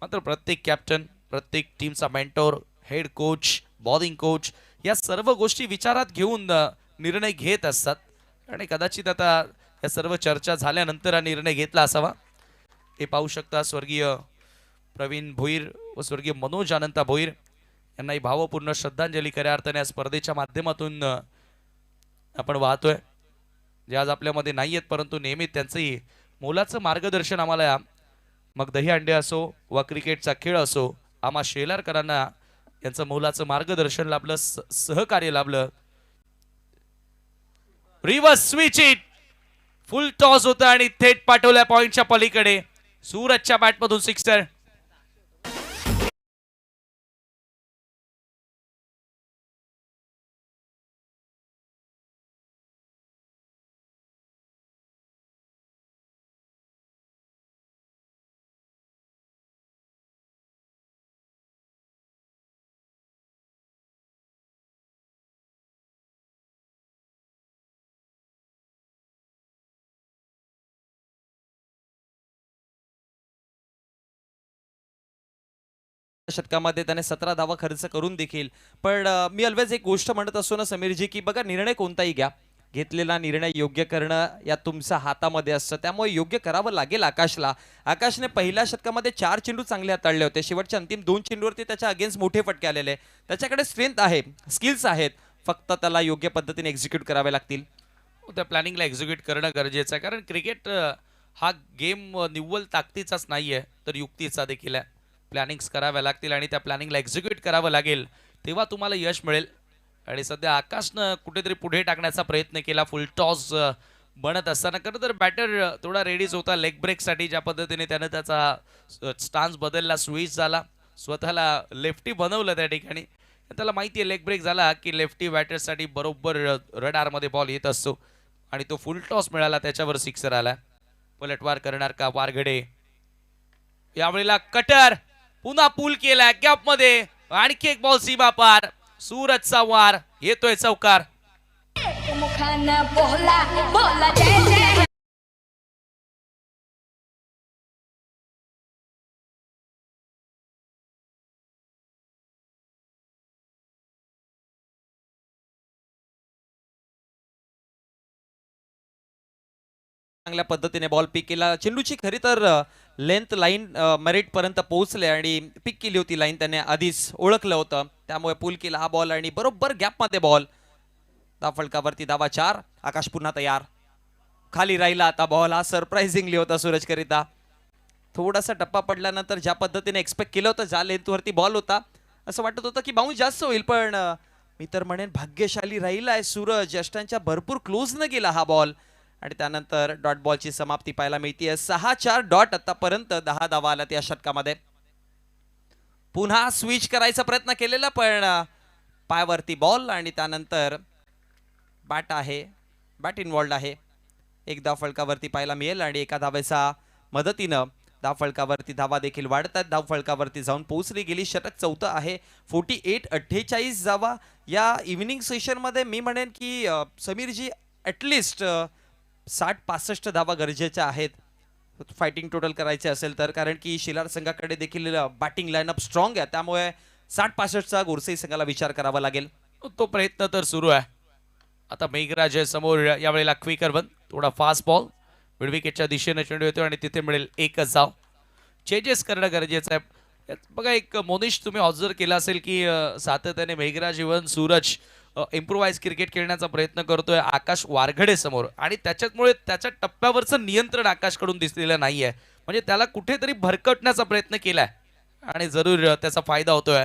मात्र प्रत्येक कॅप्टन, प्रत्येक टीमचा mentor, head coach, bowling coach या सर्व गोष्टी विचारात घेऊन निर्णय घेत असतात आणि कदाचित आता या सर्व चर्चा झाल्यानंतर हा निर्णय घेतला असावा. हे पाहू शकता स्वर्गीय प्रवीण भोईर व स्वर्गीय मनोज अनंता भोईर यांनाही भावपूर्ण श्रद्धांजली खऱ्या अर्थाने या स्पर्धेच्या माध्यमातून आपण वाहतोय. जे आज आपल्यामध्ये नाही आहेत, परंतु नेहमी त्यांचंही मोलाचं मार्गदर्शन आम्हाला मग दहीहंडी असो वा क्रिकेटचा खेळ असो, आम्हा शेलारकरांना यांचं मोलाचं मार्गदर्शन लाभलं, सहकार्य लाभलं. Reverse switch it, full toss होता आणि थेट पाठवल्या पॉइंटच्या पलीकडे. सूरजच्या बॅटमधून सिक्सर. षटकामध्ये त्याने 17 धावा खर्च करून देखील पण मी ऑलवेज एक गोष्ट म्हणत असतो ना समीरजी की बघा निर्णय कोणताही घ्या, घेतलेला निर्णय योग्य करणं या तुमच्या हातामध्ये असतं, त्यामुळे योग्य करावं लागेल आकाशला. आकाशने पहिल्या षटकामध्ये 4 चेंडू चांगले हाताळले होते, शेवटच्या अंतिम 2 चेंडूवरती त्याच्या अगेन्स्ट मोठे फटके आलेले. त्याच्याकडे स्ट्रेंथ आहे, स्किल्स आहेत, फक्त त्याला योग्य पद्धतीने एक्झिक्यूट करावे लागतील. त्या प्लॅनिंगला एक्झिक्यूट करणं गरजेचं आहे, कारण क्रिकेट हा गेम निव्वळ ताकदीचाच नाहीये तर युक्तीचा देखील आहे. प्लॅनिंग्स कराव्या लागतील आणि त्या प्लॅनिंगला एक्झिक्यूट करावं लागेल, तेव्हा तुम्हाला यश मिळेल. आणि सध्या आकाशनं कुठेतरी पुढे टाकण्याचा प्रयत्न केला फुल टॉस बनत असताना. खरं तर बॅटर थोडा रेडीच होता लेग ब्रेकसाठी, ज्या पद्धतीने त्यानं त्याचा स्टान्स बदलला, स्विच झाला, स्वतःला लेफ्टी बनवलं त्या ठिकाणी. त्याला माहिती आहे लेग ब्रेक झाला की लेफ्टी बॅटरसाठी बरोबर रडारमध्ये बॉल येत असतो आणि तो फुल टॉस मिळाला, त्याच्यावर सिक्सर आला. पलटवार करणार का वारघडे? यावेळेला कटर पुन्हा पूल केलाय गॅप मध्ये, आणखी एक बॉल सीमा पार. सूरजचा वार येतोय चौकार. मुखानं बोला बोला जय जय. चांगल्या पद्धतीने बॉल पिक केला. चेंडूची खरी तर लेंथ लाईन मेरिट पर्यंत पोहोचले आणि पिक केली होती लाईन, त्याने आधीच ओळखलं होतं, त्यामुळे पुल केला हा बॉल आणि बरोबर गॅप मध्ये बॉल. फलकावरती धावा 4. आकाश पुन्हा तयार, खाली राहिला आता बॉल. हा सरप्राइझिंगली होता सूरज करिता. थोडासा टप्पा पडल्यानंतर ज्या पद्धतीने एक्सपेक्ट केलं होतं, ज्या लेंथवरती बॉल होता, असं वाटत होतं की बाउन्स जास्त होईल, पण मी तर म्हणेन भाग्यशाली राहिलाय सूरज. यष्टांच्या भरपूर क्लोज न गेला हा बॉल आणि त्यानंतर डॉट बॉलची समाप्ती पाहायला मिळते. 6-4 डॉट आतापर्यंत 10 धावा आल्या त्या षटकामध्ये. पुन्हा स्विच करायचा प्रयत्न केलेला, पण पायावरती बॉल आणि त्यानंतर बॅट आहे, बॅट इन्वॉल्ड आहे. एक धाव फलकावरती पाहायला मिळेल आणि एका धावेचा मदतीनं धाव फलकावरती धावा देखील वाढतात. धाव फलकावरती जाऊन पोहोचली गेली. षटक 4थं आहे. 48-48 धावा या इव्हिनिंग सेशनमध्ये. मी म्हणेन की समीरजी ॲटलिस्ट 60-65 धावा गरजेच्या आहेत फायटिंग टोटल करायचे असेल तर, कारण की शिलार संघाकडे देखील बॅटिंग लाईनअप स्ट्रॉंग आहे, त्यामुळे 60-65चा गोरसाई संघाला विचार करावा लागेल. तो प्रयत्न तर सुरू आहे. आता मेघराज समोर, यावेळेला क्विकर वन, थोडा फास्ट बॉल मिड विकेटच्या दिशेने चेंडू येतो आणि तिथे मिळेल एकच धाव. चेंजेस करणं गरजेचं आहे. बघा एक मोनिश तुम्ही ऑब्झर्व केला असेल की सातत्याने Meghraj even Suraj improvise cricket खेळण्याचा प्रयत्न करतोय आकाश वारघडे समोर, आणि त्याच्यामुळे त्याच्या टप्प्यावरचं नियंत्रण आकाशकडून दिसलेलं नाहीये. म्हणजे त्याला कुठेतरी भरकटण्याचा प्रयत्न केलाय आणि जरूर त्याचा फायदा होतोय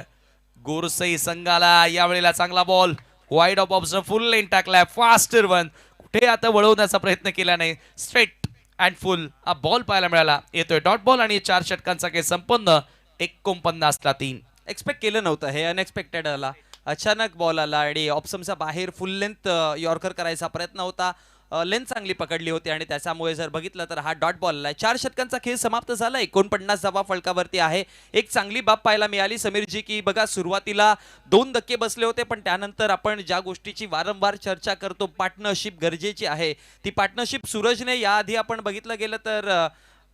गोरसई संघाला. यावेळेला चांगला ball wide off option full length टाकलाय. फास्टर वन, कुठे आता वळवण्याचा प्रयत्न केला नाही, स्ट्रेट अँड फुल हा बॉल पाहायला मिळाला. येतोय डॉट बॉल आणि 4 षटकांचा खेळ संपन्न. 49-3. एक्सपेक्ट केलं नव्हतं, हे अनएक्सपेक्टेड आला. अचानक बॉल आला आणि ऑप्शनचा बाहेर फुल लेंथ यॉर्कर करायचा प्रयत्न होता. लेंथ चांगली पकडली होती आणि त्याच्यामुळे जर बघितलं तर हा डॉट बॉल आलाय. 4 षटकांचा खेळ समाप्त झाला. 49 धावा फलकावरती आहे. एक चांगली बाब पाहायला मिळाली समीरजी की बघा सुरुवातीला 2 धक्के बसले होते, पण त्यानंतर आपण ज्या गोष्टीची वारंवार चर्चा करतो, पार्टनरशिप गरजेची आहे, ती पार्टनरशिप सूरजने याआधी आपण बघितलं गेलं तर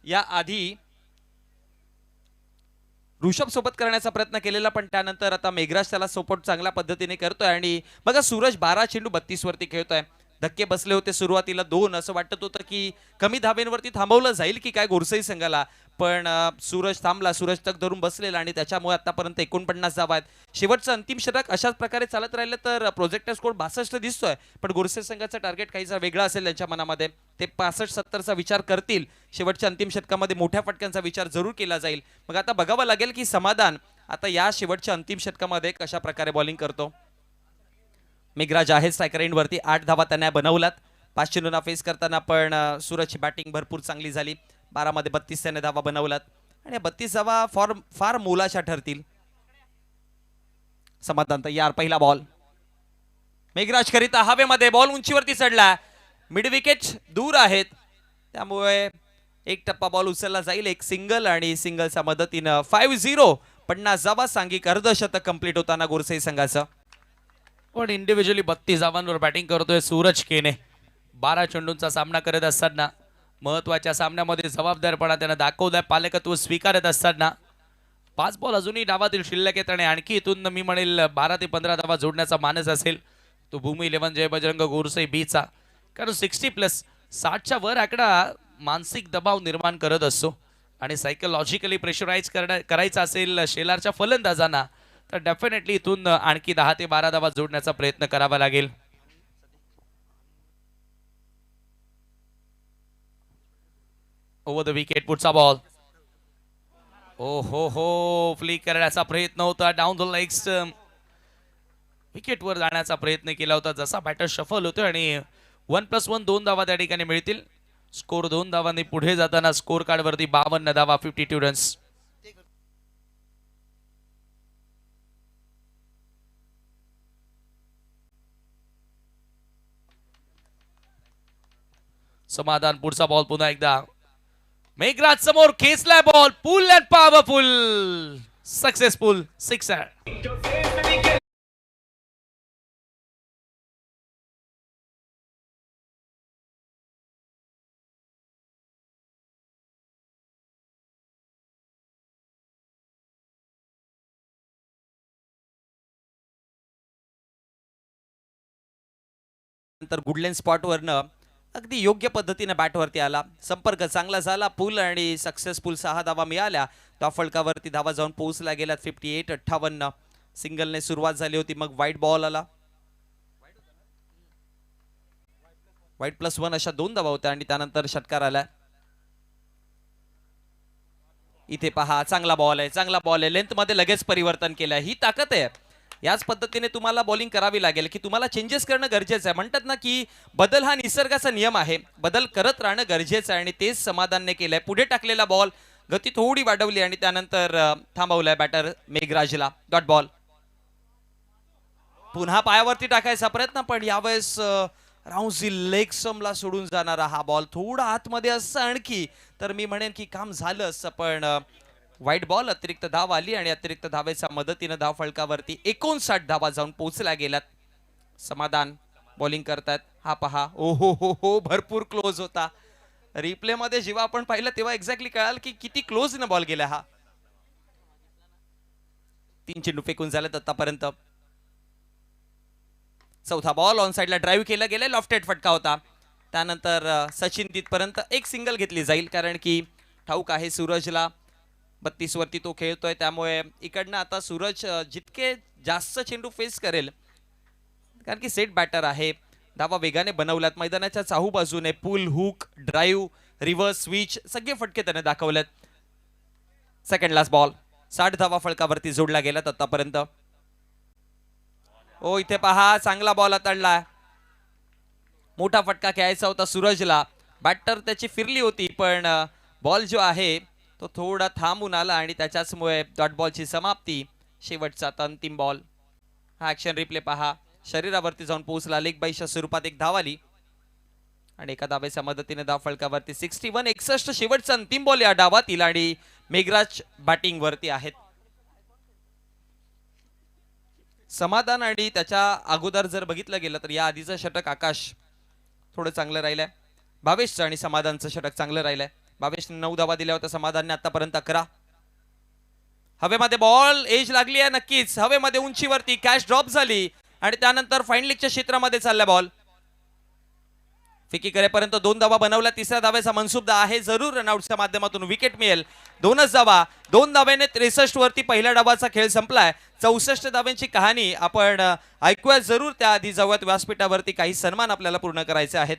याआधी ऋषभ सोबत करण्याचा प्रयत्न केलेला, पण त्यानंतर आता मेघराज त्याला सपोर्ट चांगल्या पद्धतीने करतोय. आणि बघा सूरज 12 चेंडू 32 वरती खेळतोय. धक्के बसले होते सुरुवातीला 2, असं वाटत होतं की कमी धाब्यांवरती थांबवलं जाईल की काय गोरसई संघाला, पण सूरज थांबला, सूरज तक धरून बसलेला आणि त्याच्यामुळे आतापर्यंत 49 धावा आहेत. शेवटचं अंतिम षटक अशाच प्रकारे चालत राहिलं तर प्रोजेक्टर स्कोर 62 दिसतोय, पण गोरसे संघाचं टार्गेट काहीसा वेगळा असेल त्यांच्या मनामध्ये. ते 65-70चा विचार करतील. शेवटच्या अंतिम षटकामध्ये मोठ्या फटक्यांचा विचार जरूर केला जाईल. मग आता बघावं लागेल की समाधान आता या शेवटच्या अंतिम षटकामध्ये कशा प्रकारे बॉलिंग करतो. मेघराज आहे स्ट्रायकर एंड वरती, 8 धावा त्याने बनवलात. 5 चेंडूंना फेस करताना पण सूरजची बॅटिंग भरपूर चांगली झाली. 12 मध्ये 32 त्याने धावा बनवलात आणि 32 धावा फार मोलाच्या ठरतील. समाधान तयार, पहिला बॉल मेघराज करिता हवेमध्ये, बॉल उंचीवरती चढला, मिड विकेट दूर आहेत, त्यामुळे एक टप्पा बॉल उचलला जाईल. एक सिंगल आणि सिंगलच्या मदतीनं 5-0 50 धावा सांघिक अर्धशतक कंप्लीट होताना गोरसे संघाचं. पण इंडिव्हिज्युअली 32 धावांवर बॅटिंग करतोय सूरज केने. 12 चेंडूंचा सामना करत असताना महत्वाच्या सामन्यामध्ये जबाबदारपणा त्यानं दाखवलाय. पालकत्व स्वीकारत असताना 5 बॉल अजूनही डावातील शिल्लक आहेत आणि आणखी इथून मी म्हणेल 12 ते 15 धावा जोडण्याचा मानस असेल तो भूमी 11 जय बजरंग गोरसे बीचा. कारण 60+ 60च्या वर आकडा मानसिक दबाव निर्माण करत असतो आणि सायकोलॉजिकली प्रेशराईज करायचं असेल शेलारच्या फलंदाजांना तर डेफिनेटली इथून आणखी 10 ते 12 धावा जोडण्याचा प्रयत्न करावा लागेल. ओव्हर द विकेट पुढचा बॉल. ओ हो फ्लिक करण्याचा प्रयत्न होता, डाऊन द लेग स्टंप विकेटवर जाण्याचा प्रयत्न केला होता. जसा बॅटर शफल होतो आणि 1+1 2 धावा त्या ठिकाणी मिळतील. स्कोर 2 धावांनी पुढे जाताना स्कोर कार्ड वरती 52 धावा, 52 रन्स. समाधान पुढचा बॉल पुन्हा एकदा मेघराज समोर खेचलाय ball, full and powerful, successful sixer. नंतर गुडलेन स्पॉटवरनं अगदी योग्य पद्धतीने बॅटवरती आला, संपर्क चांगला झाला, पूल आणि सक्सेसफुल 6 धावा मिळाल्या. त्या फलकावरती धावा जाऊन पोहोचला गेला 58-58. सिंगलने सुरुवात झाली होती, मग वाईट बॉल आला, वाईट +1 अशा 2 धावा होत्या आणि त्यानंतर षटकार आला. इथे पहा, चांगला बॉल आहे, लेंथ मध्ये लगेच परिवर्तन केलं. ही ताकद आहे. याच पद्धतीने तुम्हाला बॉलिंग करावी लागेल की तुम्हाला चेंजेस करणं गरजेचं आहे. म्हणतात ना की बदल हा निसर्गाचा नियम आहे, बदल करत राहणं गरजेचं आहे आणि तेच समाधानने केलंय. पुढे टाकलेला बॉल गती थोडी वाढवली आणि त्यानंतर थांबवलाय बॅटर मेघराजला. डॉट बॉल, पुन्हा पायावरती टाकायचा प्रयत्न, पण यावेळेस राऊंडची लेग स्टंपला सोडून जाणारा हा बॉल थोडा आतमध्ये असं आणखी तर मी म्हणेन की काम झालं असं, पण वाईट बॉल, अतिरिक्त धाव आली आणि अतिरिक्त धावेच्या मदतीने धाव फलकावरती 59 धावा जाऊन पोहोचल्या गेल्यात. समाधान बॉलिंग करतात. हा पहा, ओ हो भरपूर क्लोज होता. रिप्ले मध्ये जेव्हा आपण पाहिलं तेव्हा एक्झॅक्टली कळाल की किती क्लोज न बॉल गेला हा. 3 चेंडू फेकून झालेत आतापर्यंत. चौथा बॉल ऑन साइडला ड्राईव्ह केला गेला, लॉफ्टेड फटका होता. त्यानंतर सचिन तिथपर्यंत एक सिंगल घेतली जाईल कारण की ठाऊक आहे सूरजला 32 वरती तो खेळतोय, त्यामुळे इकडनं आता सूरज जितके जास्त चेंडू फेस करेल कारण की सेट बॅटर आहे. धावा वेगाने बनवल्यात, मैदानाच्या चाहू बाजूने पुल, हुक, ड्राईव्ह, रिव्हर्स, स्विच सगळे फटके त्याने दाखवलेत. सेकंड लास्ट बॉल, 60 धावा फळकावरती जोडला गेलात आतापर्यंत. ओ इथे पहा, चांगला बॉल आतडला, मोठा फटका खेळायचा होता सूरजला. बॅटर त्याची फिरली होती पण बॉल जो आहे तो थोडा थांबून आला आणि त्याच्याचमुळे डॉट बॉलची समाप्ती. शेवटचा अंतिम बॉल, हा ऍक्शन रिप्ले पहा, शरीरावरती जाऊन पोहोचला, लेग बाईच्या स्वरूपात एक धाव आली आणि एका धावेच्या मदतीने धाव फलकावरती 61-61. शेवटचा अंतिम बॉल या डावातील आणि मेघराज बॅटिंग वरती आहेत. समाधान आणि त्याच्या अगोदर जर बघितलं गेलं तर या आधीचं षटक आकाश थोडं चांगलं राहिलंय, भावेशचं आणि समाधानचं षटक चांगलं राहिलंय. भावेशने 9 धावा दिल्या होत्या, समाधानने आतापर्यंत 11. हवेमध्ये बॉल एज लागली आहे नक्कीच, हवेमध्ये उंचीवरती कॅच ड्रॉप झाली आणि त्यानंतर फाईन लेगच्या क्षेत्रामध्ये चालला बॉल. फिकी करेपर्यंत 2 धावा बनवल्या. तिसऱ्या धावेचा मनसुबदा आहे. जरूर रनआउटच्या माध्यमातून विकेट मिळेल. 2च धावा. 2 धावेने 63 वरती पहिल्या डावाचा खेळ संपलाय. 64 धाव्यांची कहाणी आपण ऐकूया जरूर. त्याआधी जाऊयात व्यासपीठावरती. काही सन्मान आपल्याला पूर्ण करायचे आहेत.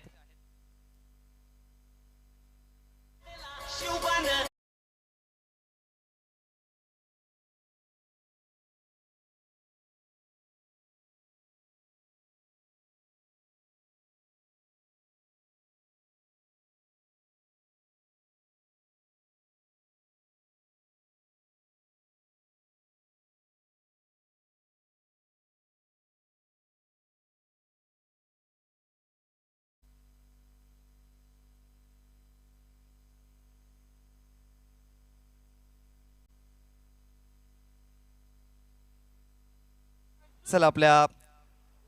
चला आपल्या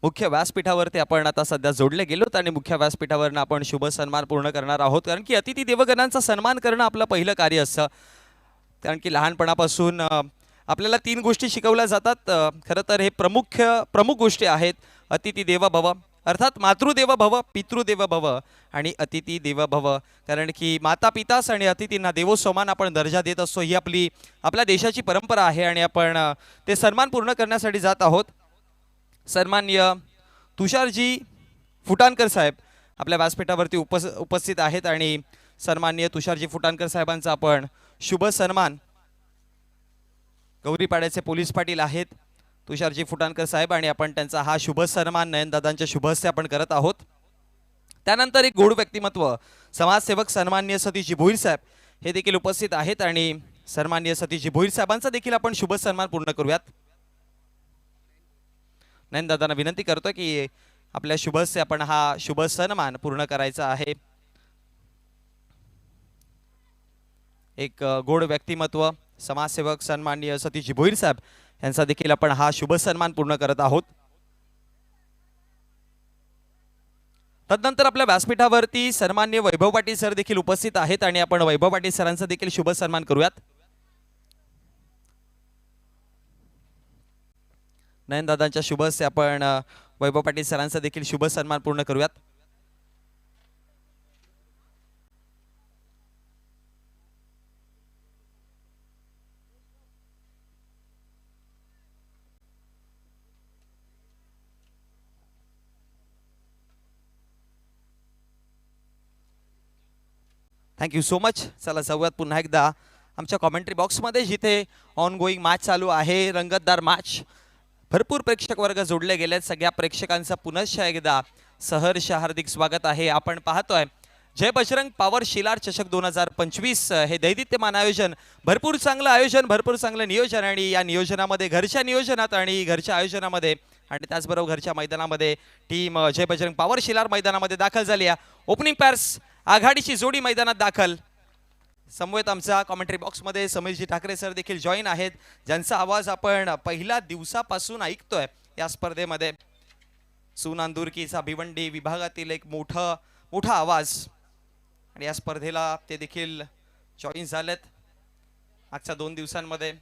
मुख्य व्यासपीठावरती आपण आता सध्या जोडले गेलोत आणि मुख्य व्यासपीठावरनं आपण शुभ सन्मान पूर्ण करणार आहोत. कारण की अतिथी देवगणांचा सन्मान करणं आपलं पहिलं कार्य असतं. कारण की लहानपणापासून आपल्याला 3 गोष्टी शिकवल्या जातात. खरं तर हे प्रमुख गोष्टी आहेत. अतिथी देव भव अर्थात मातृदेव भव, पितृदेव भव आणि अतिथी देव भव. कारण की माता पितास आणि अतिथींना देवोसमान आपण दर्जा देत असतो. ही आपल्या देशाची परंपरा आहे आणि आपण ते सन्मान पूर्ण करण्यासाठी जात आहोत. सन्माननीय तुषारजी फुटाणकर साहेब आपल्या व्यासपीठावरती उपस्थित आहेत आणि सन्माननीय तुषारजी फुटाणकर साहेबांचा आपण शुभ सन्मान. गौरीपाड्याचे पोलीस पाटील आहेत तुषारजी फुटाणकर साहेब आणि आपण त्यांचा हा शुभ सन्मान नयनदादांच्या शुभ हस्ते आपण करत आहोत. त्यानंतर एक गोड व्यक्तिमत्व समाजसेवक सन्माननीय सतीशजी भोईर साहेब हे देखील उपस्थित आहेत आणि सन्माननीय सतीशजी भोईर साहेबांचा देखील आपण शुभ सन्मान पूर्ण करूयात. नयनदादांना विनंती करतो की आपल्या शुभ हस्ते आपण हा शुभ सन्मान पूर्ण करायचा आहे. एक गोड व्यक्तिमत्व समाजसेवक सन्माननीय सतीशजी भोईर साहेब यांचा देखील आपण हा शुभ सन्मान पूर्ण करत आहोत. तदनंतर आपल्या व्यासपीठावरती सन्माननीय वैभव पाटील सर देखील उपस्थित आहेत आणि आपण वैभव पाटील सरांचा देखील शुभ सन्मान करूयात. नयनदादांच्या शुभ हस्ते आपण वैभव पाटील सरांचा देखील शुभ सन्मान पूर्ण करूयात. Thank you so much. चला जाऊयात पुन्हा एकदा आमच्या कॉमेंट्री बॉक्समध्ये जिथे ऑन गोईंग मॅच चालू आहे. रंगतदार मॅच. भरपूर प्रेक्षक वर्ग जोडले गेलेत. सगळ्या प्रेक्षकांचा पुनश्च एकदा सहर्ष हार्दिक स्वागत आहे. आपण पाहतोय जय बजरंग पॉवर शिलार चषक 2025 हे दैदित्यमान आयोजन. भरपूर चांगलं आयोजन, भरपूर चांगलं नियोजन आणि या नियोजनामध्ये घरच्या नियोजनात आणि घरच्या आयोजनामध्ये आणि त्याचबरोबर घरच्या मैदानामध्ये टीम जय बजरंग पॉवर शिलार मैदानामध्ये दाखल झाली आहे. ओपनिंग पॅर्स आघाडीची जोडी मैदानात दाखल. समवेत आमच्या कॉमेंट्री बॉक्समध्ये समीरजी ठाकरे सर देखील जॉईन आहेत ज्यांचा आवाज आपण पहिल्या दिवसापासून ऐकतोय या स्पर्धेमध्ये. सुनांदुरकीचा भिवंडी विभागातील एक मोठा आवाज आणि या स्पर्धेला ते देखील जॉईन झालेत. मागच्या 2 दिवसांमध्ये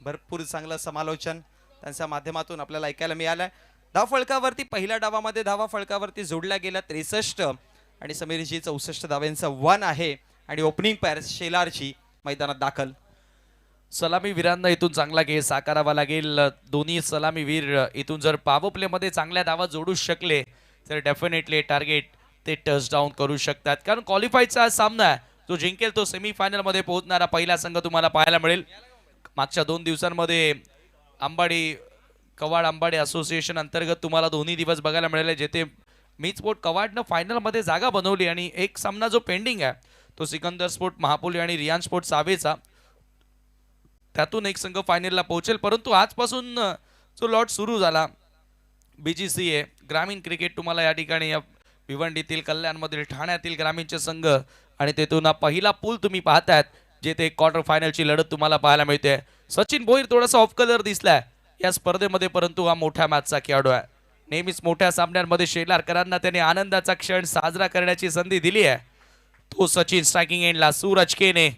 भरपूर चांगलं समालोचन त्यांच्या माध्यमातून आपल्याला ऐकायला मिळालंय. धाव फळकावरती पहिल्या डावामध्ये धावा फळकावरती जोडल्या गेल्या 63 आणि समीरजी 64 धाव्यांचा 1 आहे आणि ओपनिंग पॅर शेलारची मैदानात दाखल. सलामी वीरांना इथून चांगला गेम साकारावा लागेल. दोन्ही सलामी वीर इथून जर पॉवर प्ले मध्ये चांगल्या धावा जोडू शकले तर डेफिनेटली टार्गेट ते टचडाऊन करू शकतात. कारण क्वालिफायचा सामना आहे. जो जिंकेल तो सेमीफायनल मध्ये पोहोचणारा पहिला संघ तुम्हाला पाहायला मिळेल. मागच्या 2 दिवसांमध्ये कवाड आंबाडी असोसिएशन अंतर्गत तुम्हाला दोन्ही दिवस बघायला मिळाले जेथे मीच स्पोर्ट कवाडनं फायनल मध्ये जागा बनवली आणि एक सामना जो पेंडिंग आहे तो सिकंदर स्पोर्ट महापोली आणि रियान स्पोर्ट सावेचा. त्यातून एक संघ फायनलला पोहोचेल. परंतु आजपासून जो लॉट सुरू झाला BGCA ग्रामीण क्रिकेट तुम्हाला या ठिकाणी या भिवंडीतील कल्याणमधील ठाण्यातील ग्रामीणचे संघ आणि तेथून हा पहिला पूल तुम्ही पाहतायत जेथे क्वार्टर फायनलची लढत तुम्हाला पाहायला मिळते. सचिन भोईर थोडासा ऑफ कलर दिसलाय या स्पर्धेमध्ये परंतु हा मोठ्या मॅचचा खेळाडू आहे. नेहमीच मोठ्या सामन्यांमध्ये शेलारकरांना त्याने आनंदाचा क्षण साजरा करण्याची संधी दिली आहे. तो सचिन स्ट्रायकिंग एंडला सूरज केने.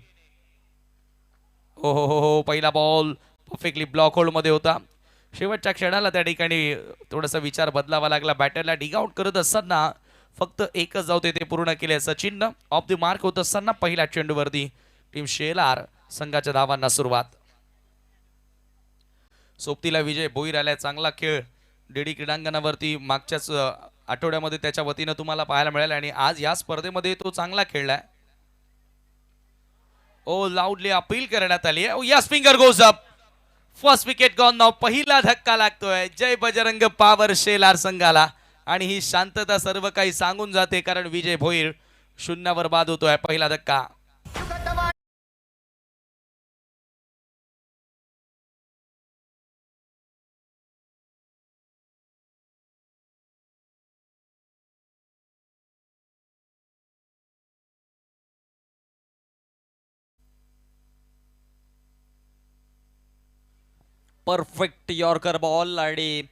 हो पहिला बॉल परफेक्टली ब्लॉक होल्ड मध्ये होता. शेवटच्या क्षणाला त्या ठिकाणी थोडासा विचार बदलावा लागला. बॅटरला डिग आउट करत असताना फक्त एकच धाव ते पूर्ण केले. सचिन ऑफ द मार्क होत असताना पहिल्या चेंडूवरती टीम शेलार संघाच्या धावांना सुरुवात. सोबतीला विजय भोईर आलाय. चांगला खेळ डीडी क्रीडांगणावरती मागच्याच आठवड्यामध्ये त्याच्या वतीनं तुम्हाला पाहायला मिळेल आणि आज या स्पर्धेमध्ये तो चांगला खेळलाय. ओ लाऊडली अपील करण्यात आली आहे. Yes finger goes up. First wicket gone नाव. पहिला धक्का लागतोय. जय बजरंग पावर शेलार संघाला आणि ही शांतता सर्व काही सांगून जाते कारण विजय भोईर शून्यावर बाद होतोय. पहिला धक्का. परफेक्ट यॉर्कर बॉल आणि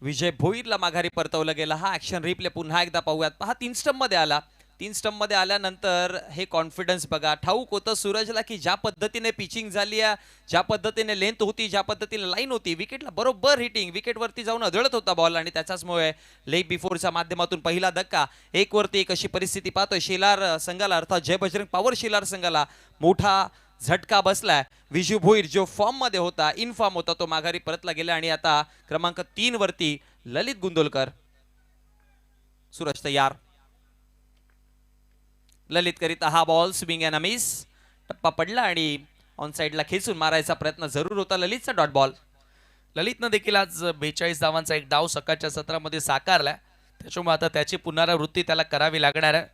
विजय भोईरला माघारी परतवलं गेलं. हा ऍक्शन रिप्ले पुन्हा एकदा पाहूयात. पहा 3 स्टंप मध्ये आला. 3 स्टंप मध्ये आल्यानंतर हे कॉन्फिडन्स बघा. ठाऊक होतं सूरजला की ज्या पद्धतीने पिचिंग झाली आहे, ज्या पद्धतीने लेंथ होती, ज्या पद्धतीने लाईन होती, विकेटला बरोबर हिटिंग, विकेटवरती जाऊन अदळत होता बॉल आणि त्याच्याचमुळे लेग बिफोरच्या माध्यमातून पहिला धक्का. 1 वरती 1 अशी परिस्थिती पाहतोय. शेलार संघाला अर्थात जय बजरंग पॉवर शेलार संघाला मोठा झटका बसलाय. विजू भोईर जो फॉर्म मध्ये होता, इन फॉर्म होता, तो माघारी परतला गेला आणि आता क्रमांक 3 वरती ललित गुंदोलकर. सूरज तयार. ललित करिता हा बॉल स्विंग अँड मिस. टप्पा पडला आणि ऑन साइडला खेचून मारायचा प्रयत्न जरूर होता. ललितचा डॉट बॉल. ललितनं देखील आज 42 धावांचा एक डाव सकाळच्या सत्रामध्ये साकारलाय. त्याच्यामुळे आता त्याची पुनरावृत्ती त्याला करावी लागणार आहे.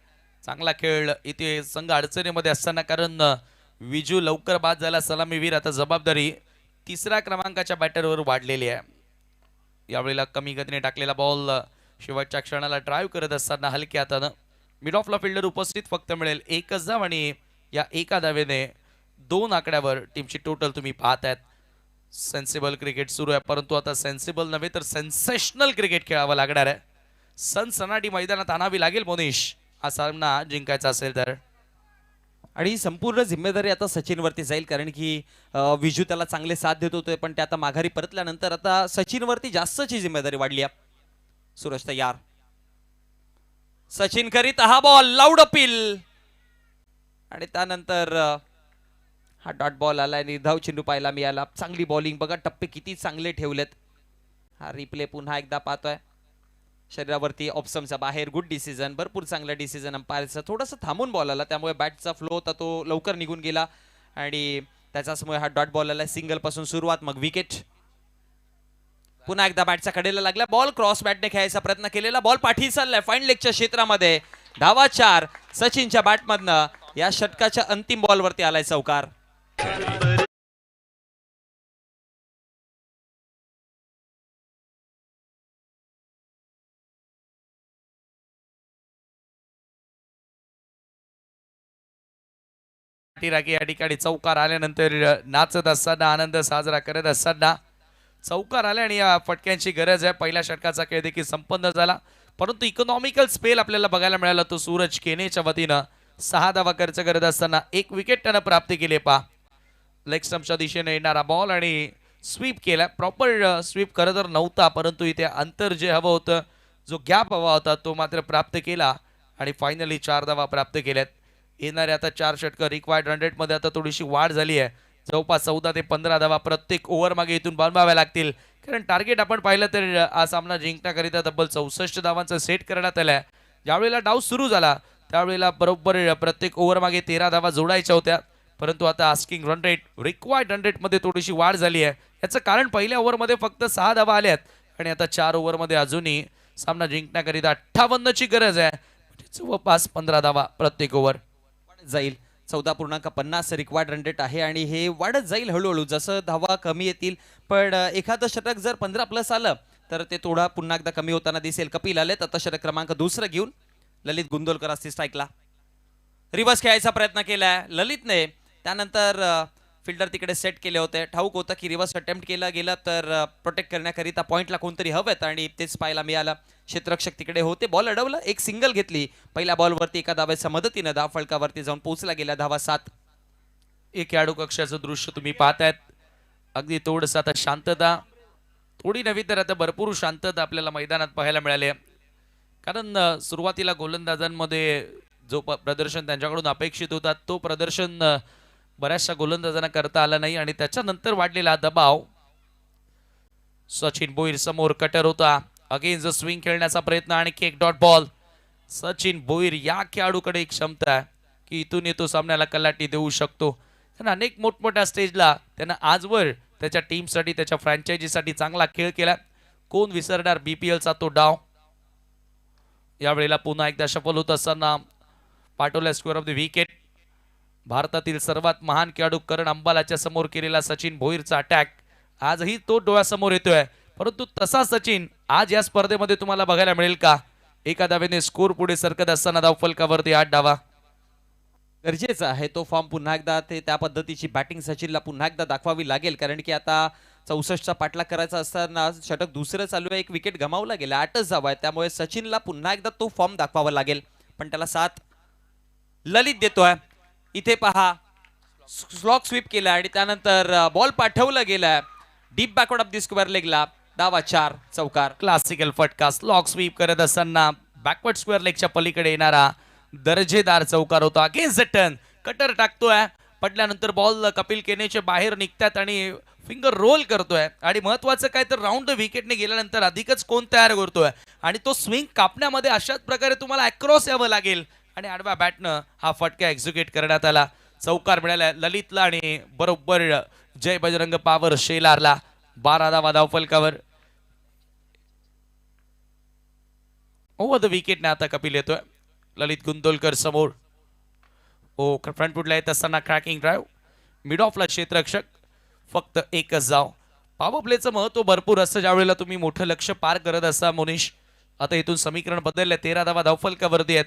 चांगला खेळ इथे संघ अडचणीमध्ये असताना कारण विजू लवकर बाद झाला सलामीवीर. आता जबाबदारी 3ऱ्या क्रमांकाच्या बॅटरवर वाढलेली आहे. यावेळेला कमी गतीने टाकलेला बॉल शेवटच्या क्षणाला ड्राईव्ह करत असताना हलक्या हातानं मिड ऑफला फिल्डर उपस्थित फक्त मिळेल 1च धाव आणि या एका धावेने 2 आकड्यावर टीमची टोटल तुम्ही पाहतायत. सेन्सिबल क्रिकेट सुरू आहे परंतु आता सेन्सिबल नव्हे तर सेन्सेशनल क्रिकेट खेळावं लागणार आहे. सनसनाटी मैदानात आणावी लागेल मोनिश हा सामना जिंकायचा असेल तर. आणि ही संपूर्ण जिम्मेदारी आता सचिनवरती जाईल कारण की विजू त्याला चांगले साथ देत होते पण ते आता माघारी परतल्यानंतर आता सचिनवरती जास्तची जिम्मेदारी वाढली आहे. सूरज तयार. सचिन करीत हा बॉल लाऊड अपील आणि त्यानंतर हा डॉट बॉल आला. निर्धाव चेंडू पाहायला मिळाला. चांगली बॉलिंग बघा. टप्पे किती चांगले ठेवलेत. हा रिप्ले पुन्हा एकदा पाहतोय. शरीरावरती ऑप्शनचा बाहेर. Good decision. भरपूर चांगला डिसिजन अंपायरचा. थोडंसं थांबून बॉल आला त्यामुळे बॅटचा फ्लो होता तो लवकर निघून गेला आणि त्याच्यामुळे हा डॉट बॉल आला. सिंगल पासून सुरुवात मग विकेट. पुन्हा एकदा बॅटच्या कडेला लागला बॉल. क्रॉस बॅटने खेळायचा प्रयत्न केलेला बॉल पाठी चाललाय फाईन लेगच्या क्षेत्रामध्ये. धावा 4 सचिनच्या बॅटमधनं. या षटकाच्या अंतिम बॉलवरती आलाय चौकार. राखी या ठिकाणी चौकार आल्यानंतर नाचत असताना आनंद साजरा करत असताना चौकार आले आणि या फटक्यांची गरज आहे. पहिल्या षटकाचा खेळ देखील संपन्न झाला परंतु इकॉनॉमिकल स्पेल आपल्याला बघायला मिळाला. तो सूरज केनेच्या वतीनं 6 धावा खर्च करत असताना 1 विकेट त्यानं प्राप्त केले. पा लेग स्टंपच्या दिशेने येणारा बॉल आणि स्वीप केला. प्रॉपर स्वीप खरं तर नव्हता परंतु इथे अंतर जे हवं होतं, जो गॅप हवा होता तो मात्र प्राप्त केला आणि फायनली 4 धावा प्राप्त केल्यात. येणारे आता 4 षटकं रिक्वायर्ड रन रेटमध्ये आता थोडीशी वाढ झाली आहे. जवळपास 14 ते 15 धावा प्रत्येक ओव्हर मागे इथून बनवाव्या लागतील कारण टार्गेट आपण पाहिलं तर हा सामना जिंकण्याकरिता तब्बल 64 धावांचा सेट करण्यात आलाय. ज्यावेळेला डाव सुरू झाला त्यावेळेला बरोबर प्रत्येक ओव्हर मागे 13 धावा जोडायच्या होत्या परंतु आता asking run rate required run रेटमध्ये थोडीशी वाढ झाली आहे. याचं कारण पहिल्या ओव्हरमध्ये फक्त 6 धावा आल्यात आणि आता 4 ओव्हरमध्ये अजूनही सामना जिंकण्याकरिता 58ची गरज आहे. जवळपास 15 धावा प्रत्येक ओव्हर जाईल. 14.50 रिक्वायर्ड रन रेट आहे आणि हे वाढत जाईल हळूहळू जसं धावा कमी येतील. पण एखादं षटक जर 15+ आलं तर ते थोडा पुन्हा एकदा कमी होताना दिसेल. कपिल आलेत आता षटक क्रमांक 2 घेऊन. ललित गुंदोलकर असतील स्ट्राईकला. रिव्हर्स खेळायचा प्रयत्न केलाय ललितने. त्यानंतर फिल्डर तिकडे सेट केले होते. ठाऊक होतं की रिव्हर्स अटेम्प्ट केला गेला तर प्रोटेक्ट करण्याकरिता पॉईंटला कोणतरी हवेत आणि तेच पाहायला मिळालं. क्षेत्ररक्षक तिकडे होते. बॉल अडवलं. 1 सिंगल घेतली. पहिल्या बॉलवरती एका धावेच्या मदतीनं धाव फलकावरती जाऊन पोहोचला गेला. धावा 7. एक खेळाडू कक्षाचं दृश्य तुम्ही पाहतायत. अगदी थोडंसं आता शांतता, थोडी नव्हे तर आता भरपूर शांतता आपल्याला मैदानात पाहायला मिळाली. कारण सुरुवातीला गोलंदाजांमध्ये जो प्रदर्शन त्यांच्याकडून अपेक्षित होता तो प्रदर्शन बऱ्याचशा गोलंदाजांना करता आला नाही आणि त्याच्यानंतर वाढलेला दबाव. सचिन भोईर समोर कटर होता, अगेन्स्ट स्विंग खेळण्याचा प्रयत्न आणि एक डॉट बॉल. सचिन भोईर या खेळाडूकडे एक क्षमता आहे की इथून येतो सामन्याला कलाटी देऊ शकतो. त्यांना अनेक मोठमोठ्या स्टेजला त्यांना आजवर त्याच्या टीमसाठी त्याच्या फ्रँचायझीसाठी चांगला खेळ केला. कोण विसरणार BPLचा तो डाव. यावेळेला पुन्हा एकदा शफल होत असताना Patola square of the wicket. भारतातील सर्वात महान खेळाडू करण अंबालाच्या समोर केलेला सचिन भोईरचा अटॅक आजही तो डोळ्यासमोर येतोय. परंतु तसा सचिन आज या स्पर्धेमध्ये तुम्हाला बघायला मिळेल का? एका धावेने स्कोर पुढे सरकत असताना धावफलकावरती 8 धावा. गरजेचा आहे तो फॉर्म पुन्हा एकदा ते त्या पद्धतीची बॅटिंग सचिनला पुन्हा एकदा दाखवावी लागेल, कारण की आता 64चा पाठलाग करायचा असताना षटक दुसरं चालू आहे, एक विकेट गमावला गेला, 8च धावा आहे. त्यामुळे सचिनला पुन्हा एकदा तो फॉर्म दाखवावा लागेल. पण त्याला साथ ललित देतोय. इथे पहा स्लॉक स्वीप केला आणि त्यानंतर बॉल पाठवला गेलाय deep backward of the square लेगला. धावा 4, चौकार. क्लासिकल फटका स्लॉक स्वीप करत असताना बॅकवर्ड स्क्वेअर लेगच्या पलीकडे येणारा दर्जेदार चौकार होता. अगेन्स्ट टर्न कटर टाकतोय, पडल्यानंतर बॉल कपिल केनेचे बाहेर निघतात आणि फिंगर रोल करतोय. आणि महत्वाचं काय तर राऊंड विकेटने गेल्यानंतर अधिकच कोण तयार करतोय आणि तो स्विंग कापण्यामध्ये अशाच प्रकारे तुम्हाला अक्रॉस यावं लागेल आणि आडव्या बॅटनं हा फटका एक्झिक्यूट करण्यात आला. चौकार मिळाला ललितला आणि बरोबर जय बजरंग पावर शेलारला. 12 धावा धावफलकावर. ओव्हर द विकेटने आता कपिल येतोय. ललित गुंदोलकर समोर. फ्रंट फुटला येत असताना क्रॅकिंग ड्राईव्ह. मिड ऑफला क्षेत्ररक्षक. फक्त एकच धाव. पॉवर प्लेचं महत्व भरपूर असतं ज्यावेळेला तुम्ही मोठं लक्ष पार करत असता मोनिश. आता इथून समीकरण बदलले. 13 धावा धावफलकावरती आहेत.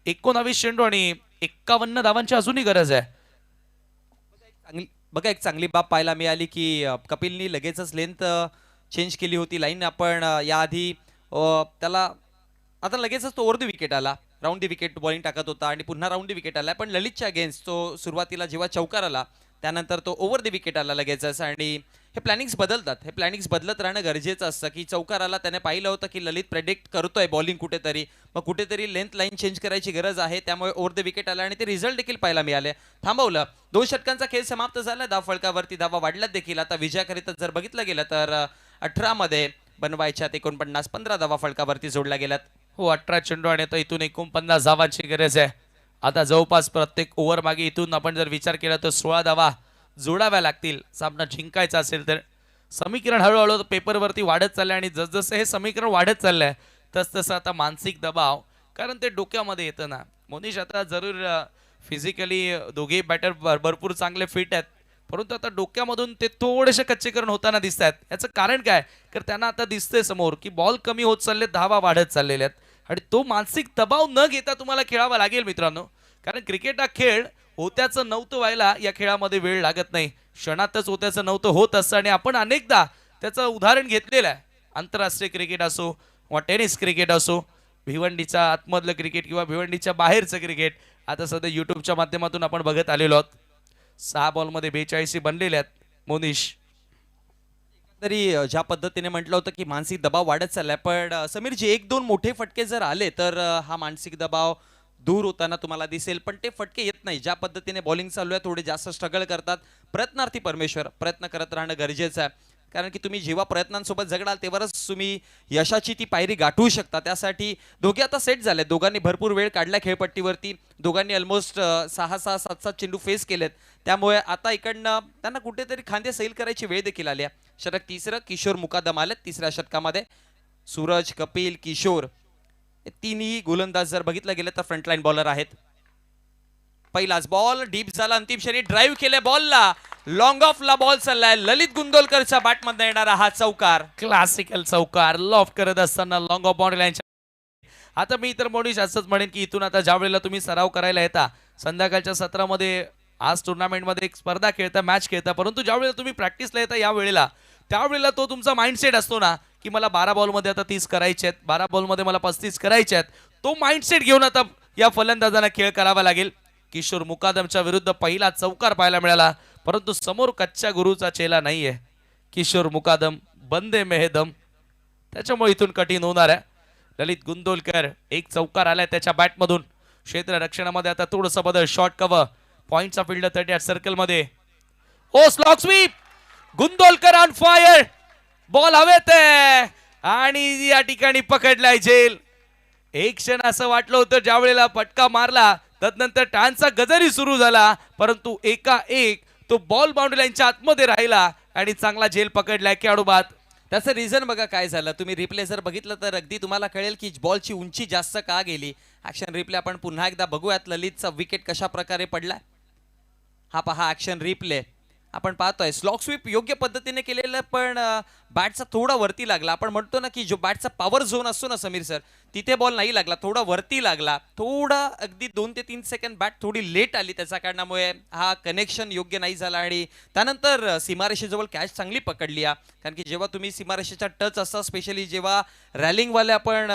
19 चेंडू आणि 51 धावांची अजूनही गरज आहे. बघा एक चांगली बाब पाहायला मिळाली की कपिलनी लगेचच लेंथ चेंज केली होती. लाईन आपण याआधी त्याला आता लगेचच तो ओव्हर द विकेट आला. राऊंड द विकेट बॉलिंग टाकत होता आणि पुन्हा राऊंड द विकेट आला. पण ललितच्या अगेन्स्ट तो सुरुवातीला जेव्हा चौकार आला त्यानंतर तो ओव्हर द विकेट आला लगेचच. आणि हे प्लॅनिंग्स बदलतात. हे प्लॅनिंग्स बदलत राहणं गरजेचं असतं की चौकार आला त्याने पाहिलं होतं की ललित प्रेडिक्ट करतोय बॉलिंग कुठेतरी, मग कुठेतरी लेंथ लाईन चेंज करायची गरज आहे. त्यामुळे ओव्हर द विकेट आला आणि ते रिझल्ट देखील पाहायला मिळाले. थांबवलं. 2 षटकांचा खेळ समाप्त झाला. धावफलकावरती धावा वाढल्यात देखील. आता विजयाकरिता जर बघितलं गेलं तर 18 मध्ये बनवायच्यात 49, 15 धावा फलकावरती जोडल्या गेल्यात. हो 18 चेंडू आणि आता इथून 49 धावांची गरज आहे. आता जवळपास प्रत्येक ओव्हर मागे इथून आपण जर विचार केला तर 16 धावा जोडाव्या लागतील सामना जिंकायचा असेल तर. समीकरण हळूहळू पेपरवरती वाढत चाललंय आणि जसजसं हे समीकरण वाढत चाललंय तसतसं आता मानसिक दबाव, कारण ते डोक्यामध्ये येतं ना मोनिश. आता जरूर फिजिकली दोघेही बॅटर भरपूर चांगले फिट आहेत, परंतु आता डोक्यामधून ते थोडेसे कच्चेकरण होताना दिसत आहेत. याचं कारण काय, तर त्यांना आता दिसतंय समोर की बॉल कमी होत चालले, धावा वाढत चाललेल्या आहेत आणि तो मानसिक दबाव न घेता तुम्हाला खेळावा लागेल मित्रांनो. कारण क्रिकेट हा खेळ होत्याचं नव्हतं व्हायला या खेळामध्ये वेळ लागत नाही. क्षणातच होत्याचं नव्हतं होत असतं आणि आपण अनेकदा त्याचं उदाहरण घेतलेलं आहे. आंतरराष्ट्रीय क्रिकेट असो किंवा टेनिस क्रिकेट असो, भिवंडीच्या आतमधलं क्रिकेट किंवा भिवंडीच्या बाहेरचं क्रिकेट, आता सध्या युट्यूबच्या माध्यमातून आपण बघत आलेलो आहोत. 6 बॉलमध्ये 42 बनलेले आहेत मोनिश. तरी ज्या पद्धतीने म्हटलं होतं की मानसिक दबाव वाढत चाललाय, पण समीरजी 1-2 मोठे फटके जर आले तर हा मानसिक दबाव दूर होताना तुम्हाला दिसेल. पण ते फटके येत नाही. ज्या पद्धतीने बॉलिंग चालू आहे थोडे जास्त स्ट्रगल करतात. प्रयत्नार्थी परमेश्वर, प्रयत्न करत राहणं गरजेचं आहे. कारण की तुम्ही जेव्हा प्रयत्नांसोबत जगडाल तेव्हाच तुम्ही यशाची ती पायरी गाठवू शकता. त्यासाठी दोघे आता सेट झाले. दोघांनी भरपूर वेळ काढला खेळपट्टीवरती. दोघांनी ऑलमोस्ट 6-6, 7-7 चेंडू फेस केलेत. त्यामुळे आता इकडनं त्यांना कुठेतरी खांदे सैल करायची वेळ देखील आली आहे. षटक तिसरं, किशोर मुकादम आलेत तिसऱ्या षटकामध्ये. सूरज, कपिल, किशोर हे तिन्ही गोलंदाज जर बघितलं गेलं तर फ्रंटलाईन बॉलर आहेत. पहिलाच बॉल डीप झाला, अंतिम क्षणी ड्राईव्ह केले बॉलला, लॉंग ऑफला बॉल चाललाय. ललित गुंदोलकरच्या बॅटमधून येणारा हा चौकार, क्लासिकल चौकार लॉफ्ट करत असताना लॉंग ऑफ बाउंड्री लाईन. आता मी तर मोनिश असंच म्हणेन की इथून आता ज्या वेळेला तुम्ही सराव करायला येता संध्याकाळच्या सत्रामध्ये, आज टुर्नामेंटमध्ये एक स्पर्धा खेळता, मॅच खेळता, परंतु ज्या वेळेला तुम्ही प्रॅक्टिसला येता या वेळेला, त्यावेळेला तो तुमचा माइंडसेट असतो ना की मला 12 बॉलमध्ये आता 30 करायचे आहेत, 12 बॉलमध्ये मला 35 करायचे आहेत. तो माइंडसेट घेऊन आता या फलंदाजांना खेळ करावा लागेल. किशोर मुकादमच्या विरुद्ध पहिला चौकार पाहायला मिळाला, परंतु समोर कच्च्या गुरुचा चेला नाहीये किशोर मुकादम, बंदे मेहदम, त्याच्यामुळे इथून कठीण होणार आहे. ललित गुंदोलकर एक चौकार आलाय त्याच्या बॅटमधून. क्षेत्र रक्षणामध्ये आता थोडंसं बदल. शॉर्ट कव्हर पॉइंटचा फिल्डर 38 सर्कल मध्ये. Oh slog sweep. Gundolkar on fire. Ball हवेत आहे आणि या ठिकाणी पकडलाय झेल. एक क्षण असं वाटलं होतं ज्यावेळेला फटका मारला तदनंतर टानचा गजरही सुरू झाला, परंतु एका एक तो बॉल बाउंड्री लाईनच्या आतमध्ये राहिला आणि चांगला झेल पकडलाय खेळाडू बाद. त्याचं रिझन बघा काय झालं. तुम्ही रिप्ले जर बघितलं तर अगदी तुम्हाला कळेल की बॉलची उंची जास्त का गेली. ऍक्शन रिप्ले आपण पुन्हा एकदा बघूयात. ललितचा विकेट कशा प्रकारे पडलाय हा पहा. ऍक्शन रिप्ले आपण पाहतोय. स्लॉग स्वीप योग्य पद्धतीने केलेलं, पण बॅटचा थोडा वरती लागला. आपण म्हणतो ना की जो बॅटचा पॉवर झोन असतो ना समीर सर, तिथे बॉल नाही लागला, थोडा वरती लागला. थोडा अगदी 2 ते 3 सेकंद बॅट थोडी लेट आली, त्याच्या कारणामुळे हा कनेक्शन योग्य नाही झाला आणि त्यानंतर सीमारेषेजवळ कॅच चांगली पकडली. कारण की जेव्हा तुम्ही सीमारेषेचा टच असता, स्पेशली जेव्हा रॅलिंगवाले आपण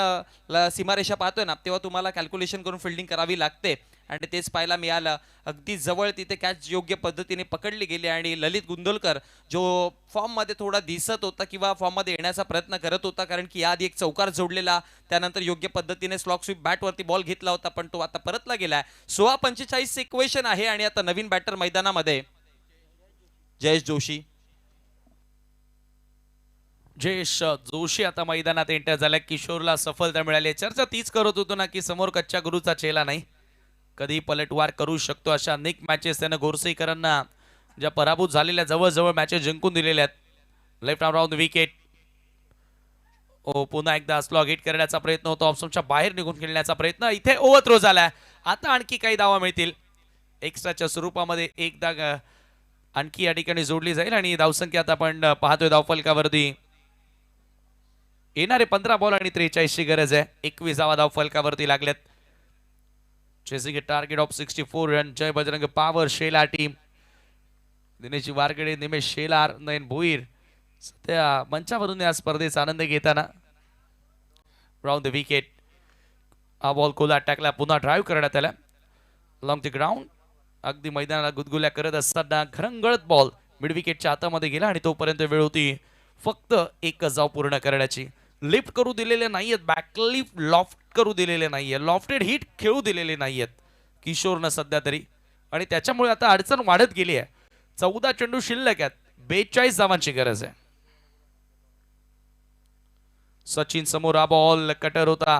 सीमारेषा पाहतोय ना, तेव्हा तुम्हाला कॅल्क्युलेशन करून फिल्डिंग करावी लागते आणि तेच पाहायला मिळालं. अगदी जवळ तिथे कॅच योग्य पद्धतीने पकडली गेली आणि ललित गुंदोलकर जो फॉर्ममध्ये थोडा दिसत होता किंवा फॉर्ममध्ये येण्याचा प्रयत्न करत होता, कारण की याआधी एक चौकार जोडलेला, त्यानंतर योग्य पद्धतीने स्लॉग स्वीप बॅटवरती बॉल घेतला होता, पण तो आता परतला गेलाय. 16-45 इक्वेशन आहे आणि आता नवीन बॅटर मैदानामध्ये जयेश जोशी. जयेश जोशी आता मैदानात एंटर झाला. किशोरला सफलता मिळाली. चर्चा तीच करत होतो ना की समोर कच्च्या गुरुचा चेला नाही, कधी पलटवार करू शकतो. अशा अनेक मॅचेस त्यानं गोरसेकरांना ज्या पराभूत झालेल्या जवळजवळ मॅचेस जिंकून दिलेल्या आहेत. Left arm round wicket. Oh पुन्हा एकदा स्लॉग हिट करण्याचा प्रयत्न होतो. ऑप्शनच्या बाहेर निघून खेळण्याचा प्रयत्न. इथे ओव्हरथ्रो झालाय. आता आणखी काही धावा मिळतील. एक्स्ट्राच्या स्वरूपामध्ये एकदा आणखी या ठिकाणी जोडली जाईल आणि धावसंख्या आता आपण पाहतोय धावफलकावरती येणारे 15 बॉल आणि 43 ची गरज आहे. 21 धावा धावफलकावरती लागल्यात. Chasing a target of 64 run. Jai Bajrang power Shelar team. Dinesh Wargade, Nimesh Shelar, Nayan Bhoir सध्या मंचावरून या स्पर्धेचा आनंद घेताना. Round the wicket. हा बॉल कोला टाकला. पुन्हा ड्राईव्ह करण्यात आला लॉंग द ग्राउंड. अगदी मैदानाला गुदगुल्या करत असताना घरंगळत बॉल मिड विकेटच्या हातामध्ये गेला आणि तोपर्यंत वेळ होती फक्त एकच धाव पूर्ण करण्याची. लिफ्ट करू दिलेले नाहीयेत, बॅकलिफ्ट लॉफ्ट करू दिलेले नाहीये, लॉफ्टेड हिट खेळू दिलेले नाहीयेत किशोरनं सध्या तरी, आणि त्याच्यामुळे आता अडचण वाढत गेली आहे. 14 चेंडू शिल्लक आहेत. 42 धावांची गरज आहे. सचिन समोर हा बॉल कटर होता.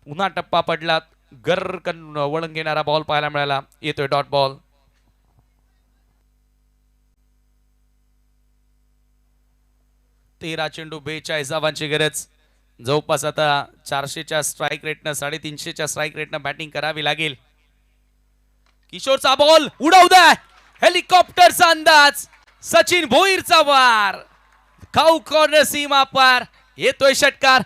पुन्हा टप्पा पडला. गरकन वळण घेणारा बॉल पाहायला मिळाला. येतोय डॉट बॉल. तेरा चेंडू 42 धावांची गरज. जवळपास आता 400च्या स्ट्राईक रेटनं 350च्या स्ट्राईक रेटनं बॅटिंग करावी लागेल. किशोरचा बॉल उडवू द्या. हेलिकॉप्टरचा अंदाज. सचिन भोईरचा वार. खाऊ कॉर्नर सीमा पार. येतोय षटकार.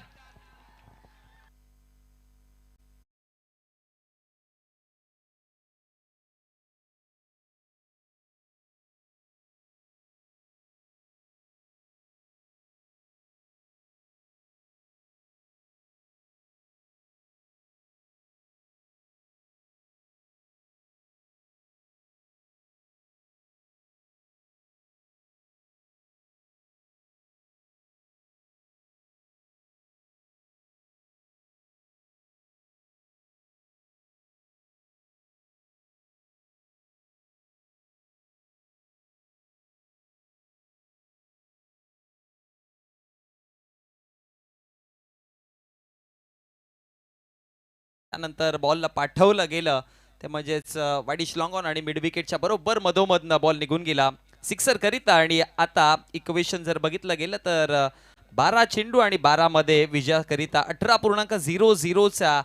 त्यानंतर बॉलला पाठवलं गेलं ते म्हणजेच वाईडिश लॉंग ऑन आणि मिड विकेटच्या बरोबर मधोमधनं बॉल निघून गेला सिक्सर करिता. आणि आता इक्वेशन जर बघितलं गेलं तर 12 चेंडू आणि 12 मध्ये विजयाकरिता 18.00चा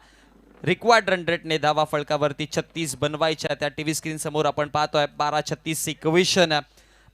रिक्वायर्ड रन रेटने धावा फळकावरती 36 बनवायच्या. त्या टीव्ही स्क्रीन समोर आपण पाहतोय 12-36 इक्वेशन.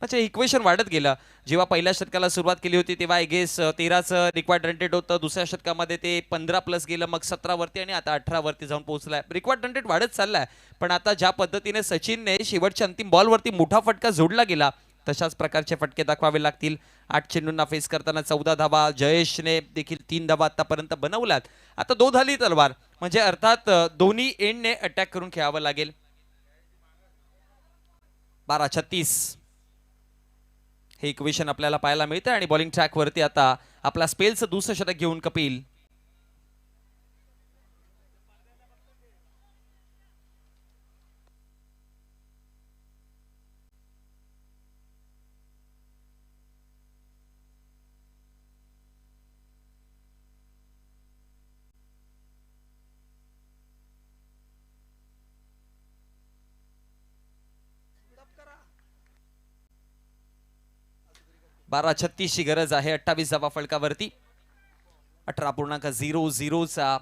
म्हणजे इक्वेशन वाढत गेलं. जेव्हा पहिल्या षटकाला सुरुवात केली होती तेव्हा आय गेस 13चं रिक्वायर्ड रन रेट होतं. दुसऱ्या षटकामध्ये ते 15 प्लस गेलं, मग 17 वरती आणि आता 18 वरती जाऊन पोहोचलाय. रिक्वायर्ड रन रेट वाढत चाललाय. पण आता ज्या पद्धतीने सचिनने शेवटच्या अंतिम बॉलवरती मोठा फटका जोडला गेला तशाच प्रकारचे फटके दाखवावे लागतील. 8 चेंडूंना फेस करताना 14 धावा. जयेशने देखील 3 धावा आतापर्यंत बनवल्यात. आता दो झाली तलवार, म्हणजे अर्थात दोन्ही एंडने अटॅक करून खेळावं लागेल. 12-36 हे इक्वेशन आपल्याला पाहायला मिळतं आणि बॉलिंग ट्रॅक वरती आता आपला स्पेलचं दुसरं षटक घेऊन कपिल. 12:36 ची गरज आहे. 28 धावा फलकावरती. 18.00चा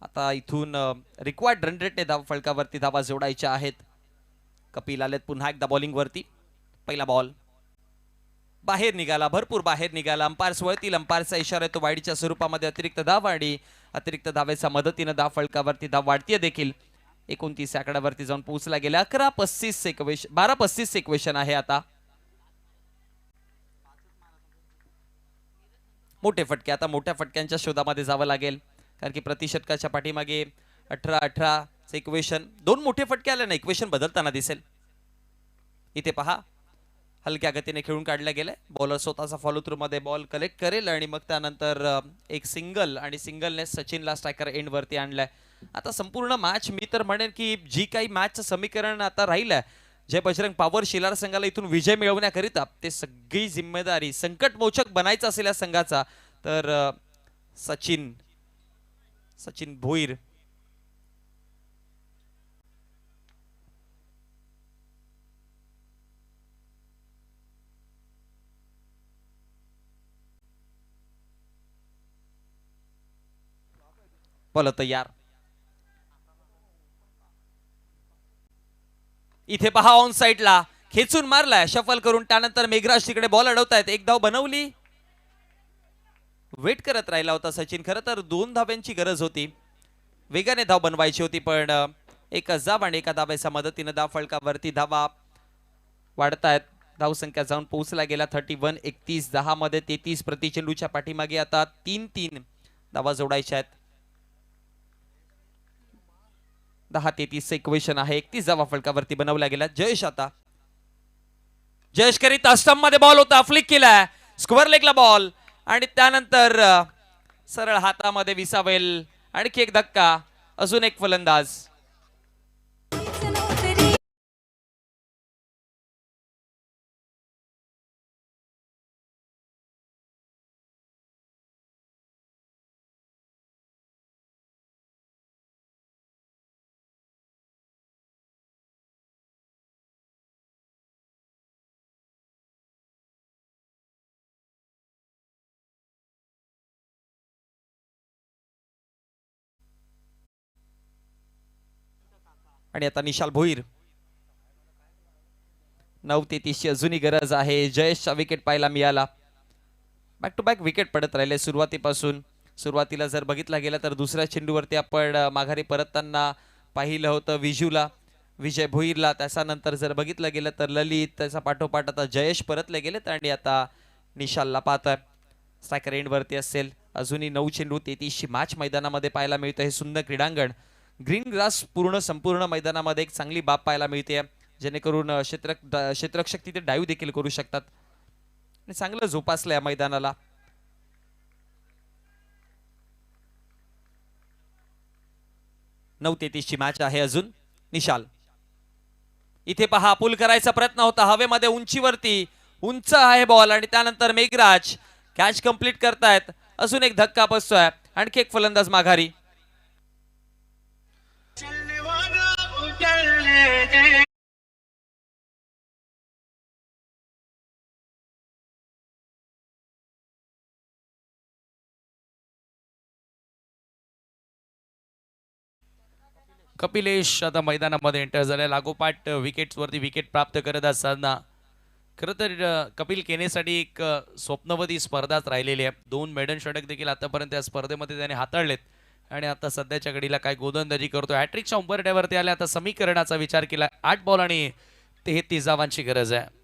आता इथून रिक्वायर्ड रन रेटने धावा फलकावरती धावा जोडायच्या आहेत. कपिल आलेत पुन्हा एकदा बॉलिंग वरती. पहिला बॉल बाहेर निघाला, भरपूर बाहेर निघाला. अंपायर्स वळतील, अंपायरचा इशारा येतो वाईडच्या स्वरूपामध्ये. अतिरिक्त धाव आणि अतिरिक्त धावेच्या मदतीने धाव फलकावरती धाव वाढतीये देखील. 29 आकड्यावरती जाऊन पोहोचला गेला. 11:35 इक्वेशन 12:35 इक्वेशन आहे आता. मोठे फटके, आता मोठ्या फटक्यांच्या शोधामध्ये जावं लागेल कारण की प्रतिषटकाच्या पाठीमागे 18-18 इक्वेशन. 2 मोठे फटके आले ना, इक्वेशन बदलताना दिसेल. इथे पहा, हलक्या गतीने खेळून काढल्या गेले. बॉलर स्वतःचा फॉलो थ्रू मध्ये बॉल कलेक्ट करेल आणि मग त्यानंतर एक सिंगल आणि सिंगलने सचिनला स्ट्रायकर एंड वरती आणलाय. आता संपूर्ण मॅच मी तर म्हणेन की जी काही मॅचचं समीकरण आता राहिलंय, जय बजरंग पॉवर शिलार संघाला इथून विजय मिळवण्याकरिता ते सगळी जिम्मेदारी संकटमोचक बनायचं असेल या संघाचा तर सचिन भोईर बॉल तयार. इथे पहा ऑन साइडला खेचून मारलाय शफल करून. त्यानंतर मेघराज तिकडे बॉल अडवतायत. एक धाव बनवली. वेट करत राहिला होता सचिन. खरं तर 2 धाव्यांची गरज होती, वेगाने धाव बनवायची होती, पण एक जाब आणि एका धावेच्या मदतीने धाव फलकावरती धावा वाढतायत. धावसंख्या जाऊन पोहोचला गेला 31-31. मध्ये 33 प्रति चेंडूच्या पाठीमागे आता 3-3 धावा जोडायच्या आहेत. 10-33 इक्वेशन आहे. 31 धावा फलकावरती बनवल्या गेल्या. जयेश आता जयेश करीत स्टंप मध्ये बॉल होता, फ्लिक केलाय स्क्वेअर लेगला बॉल आणि त्यानंतर सरळ हातामध्ये विसावेल. आणखी एक धक्का, अजून एक फलंदाज. आणि आता निशाल भोईर. 9:33 ची अजूनही गरज आहे. जयेशचा विकेट पाहायला मिळाला. बॅक टू बॅक विकेट पडत राहिले सुरुवातीपासून. सुरुवातीला जर बघितला गेला तर दुसऱ्या चेंडूवरती आपण माघारी परतताना पाहिलं होतं विजय भोईरला. त्याच्यानंतर जर बघितलं गेलं तर ललित, त्याचा पाठोपाठ आता जयेश परतले गेलेत आणि आता निशालला पाहतोय. स्ट्रायकर एंड वरती असेल. अजूनही 9 चेंडू 33 ची मॅच मैदानामध्ये पाहायला मिळतं. हे सुंदर क्रीडांगण, ग्रीन ग्रास संपूर्ण मैदानामध्ये एक चांगली बाब पाहायला मिळते, जेणेकरून क्षेत्ररक्षक तिथे डाईव्ह देखील करू शकतात आणि चांगलं जोपासलं या मैदानाला. नऊ 33 ची मॅच आहे अजून. निशाल इथे पहा, पुल करायचा प्रयत्न होता हवेमध्ये, उंचीवरती उंच आहे बॉल आणि त्यानंतर मेघराज कॅच कंप्लीट करतायत. अजून एक धक्का बसतोय. आणखी एक फलंदाज माघारी. कपिलेश आता मैदानामध्ये एंटर झाले. लागोपाठ विकेट्सवरती विकेट प्राप्त करत असताना खरं तर कपिल केनेसाठी एक स्वप्नवती स्पर्धाच राहिलेली आहे. 2 मेडन षटक देखील आतापर्यंत या स्पर्धेमध्ये त्याने हाताळलेत आणि आता सध्याच्या घडीला काय गोलंदाजी करतो. हॅट्रिकच्या उंबरठ्यावरती आले. आता समीकरणाचा विचार केला. 8 बॉल आणि 33 धावांची गरज आहे.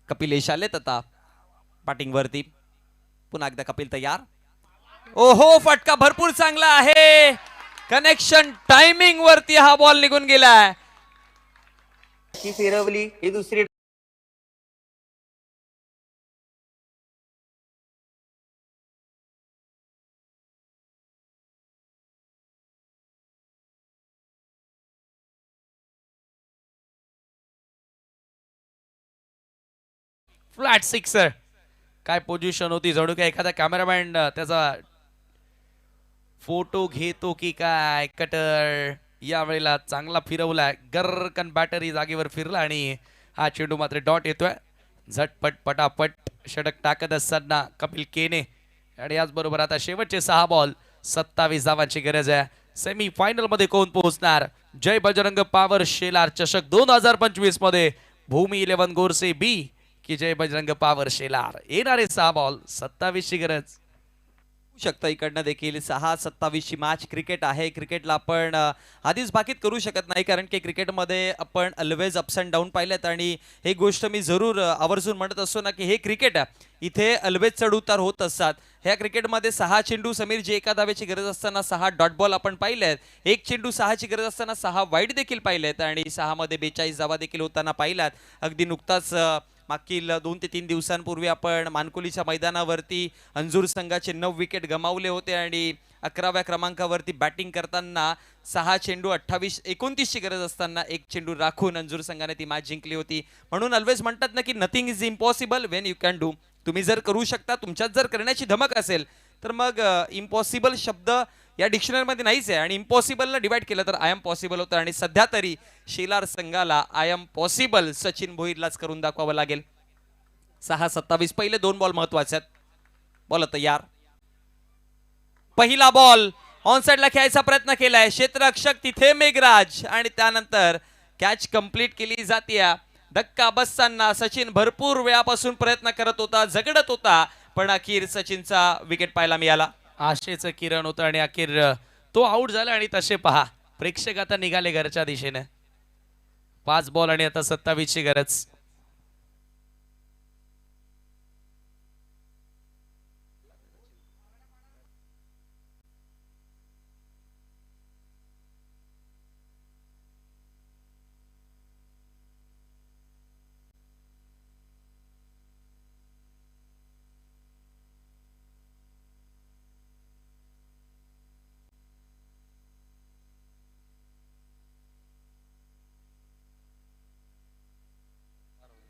कपिलेश आलेत आता बॅटिंग वरती. पुन्हा एकदा कपिल तयार. ओहो, फटका भरपूर चांगला आहे. कनेक्शन टायमिंग वरती हा बॉल निघून गेलाय. फिरवली ही दुसरी फ्लॅट सिक्सर. काय पोझिशन होती, जणू काय एखादा कॅमेरामॅन त्याचा फोटो घेतो की काय. कटर यावेळेला चांगला फिरवलाय, गरकन बॅटरी जागेवर फिरला आणि हा चेंडू मात्र डॉट येतोय. झटपट पटापट षटक टाकत असताना कपिल केने. आणि याचबरोबर आता शेवटचे 6 बॉल, 27 धावांची गरज आहे. सेमी फायनल मध्ये कोण पोहोचणार? जय बजरंग पॉवर शेलार चषक 2025 मध्ये भूमी 11 गोरसे बी की जय बजरंग पॉवर शेलार. येणारे 6 बॉल, 27 ची गरज. शकतं इकडनं देखील 6-27 ची मॅच क्रिकेट आहे. क्रिकेटला आपण आधीच भाकीत करू शकत नाही, कारण की क्रिकेटमध्ये आपण ऑलवेज अप्स अँड डाऊन पाहिलेत. आणि हे गोष्ट मी जरूर आवर्जून म्हणत असतो ना, की हे क्रिकेट आहे, इथे ऑलवेज चढ उतार होत असतात. ह्या क्रिकेटमध्ये 6 चेंडू समीर जे एका धावेची गरज असताना 6 डॉट बॉल आपण पाहिलेत. 1 चेंडू 6 ची गरज असताना 6 वाईड देखील पाहिलेत आणि 6 मध्ये 42 धावा देखील होताना पाहिल्यात. अगदी नुकताच मागील 2 ते 3 दिवसांपूर्वी आपण मानकोलीच्या मैदानावरती अंजूर संघाचे 9 विकेट गमावले होते आणि 11व्या क्रमांकावरती बॅटिंग करताना 6 चेंडू 29 ची गरज असताना 1 चेंडू राखून अंजूर संघाने ती मॅच जिंकली होती. म्हणून ऑलवेज म्हणतात ना, की nothing is impossible Wien you can do. तुम्ही जर करू शकता, तुमच्यात जर करण्याची धमक असेल, तर मग इम्पॉसिबल शब्द या डिक्शनरीमध्ये नाहीच आहे. आणि इम्पॉसिबलला डिवाइड केलं तर आय एम पॉसिबल होतं. आणि सध्या तरी शेलार संघाला आय एम पॉसिबल सचिन भोईरलाच करून दाखवावं लागेल. 6-27 पहिले 2 बॉल महत्वाचे आहेत. बॉल तयार. पहिला बॉल ऑन साइडला खेळायचा प्रयत्न केलाय क्षेत्ररक्षक तिथे मेघराज आणि त्यानंतर कॅच कंप्लीट केली जाते. धक्का बसताना सचिन भरपूर वेळापासून प्रयत्न करत होता, झगडत होता, पण अखेर सचिनचा विकेट पाहायला मिळाला. आशेचं किरण होतं आणि अखेर तो आउट झाला. आणि तसे पहा, प्रेक्षक आता निघाले घरच्या दिशेने. 5 बॉल आणि आता 27 ची गरज.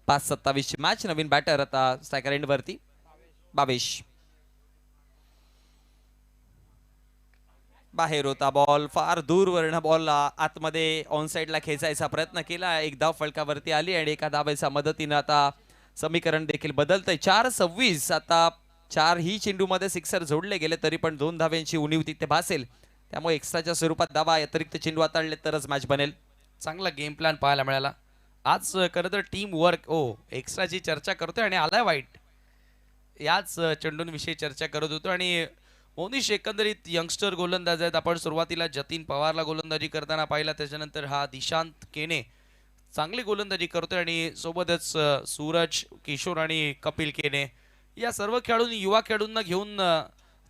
पाच 27 ची मॅच. नवीन बॅटर आता स्ट्रायकर एंड वरती बाबेश. बाहेर होता बॉल, फार दूरवरनं बॉल आतमध्ये ऑन साइडला खेचायचा प्रयत्न केला. एक धाव फलकावरती आली आणि एका धावेच्या मदतीनं आता समीकरण देखील बदलतंय. 4-26. आता 4 ही चेंडूमध्ये सिक्सर जोडले गेले, तरी पण 2 धाव्यांची उणीव तिथे भासेल. त्यामुळे एक्स्ट्राच्या स्वरूपात धावा, अतिरिक्त चेंडू हाताळले तरच मॅच बनेल. चांगला गेम प्लॅन पाहायला मिळाला आज. खरं तर टीम वर्क एक्स्ट्राची चर्चा करतोय आणि आलाय वाईट. याच चेंडूंविषयी चर्चा करत होतो. आणि मोनिश एकंदरीत यंगस्टर गोलंदाज आहेत. आपण सुरुवातीला जतीन पवारला गोलंदाजी करताना पाहिला, त्याच्यानंतर हा दिशांत केने चांगली गोलंदाजी करतोय आणि सोबतच सूरज किशोर आणि कपिल केने या सर्व खेळाडूंनी युवा खेळाडूंना घेऊन,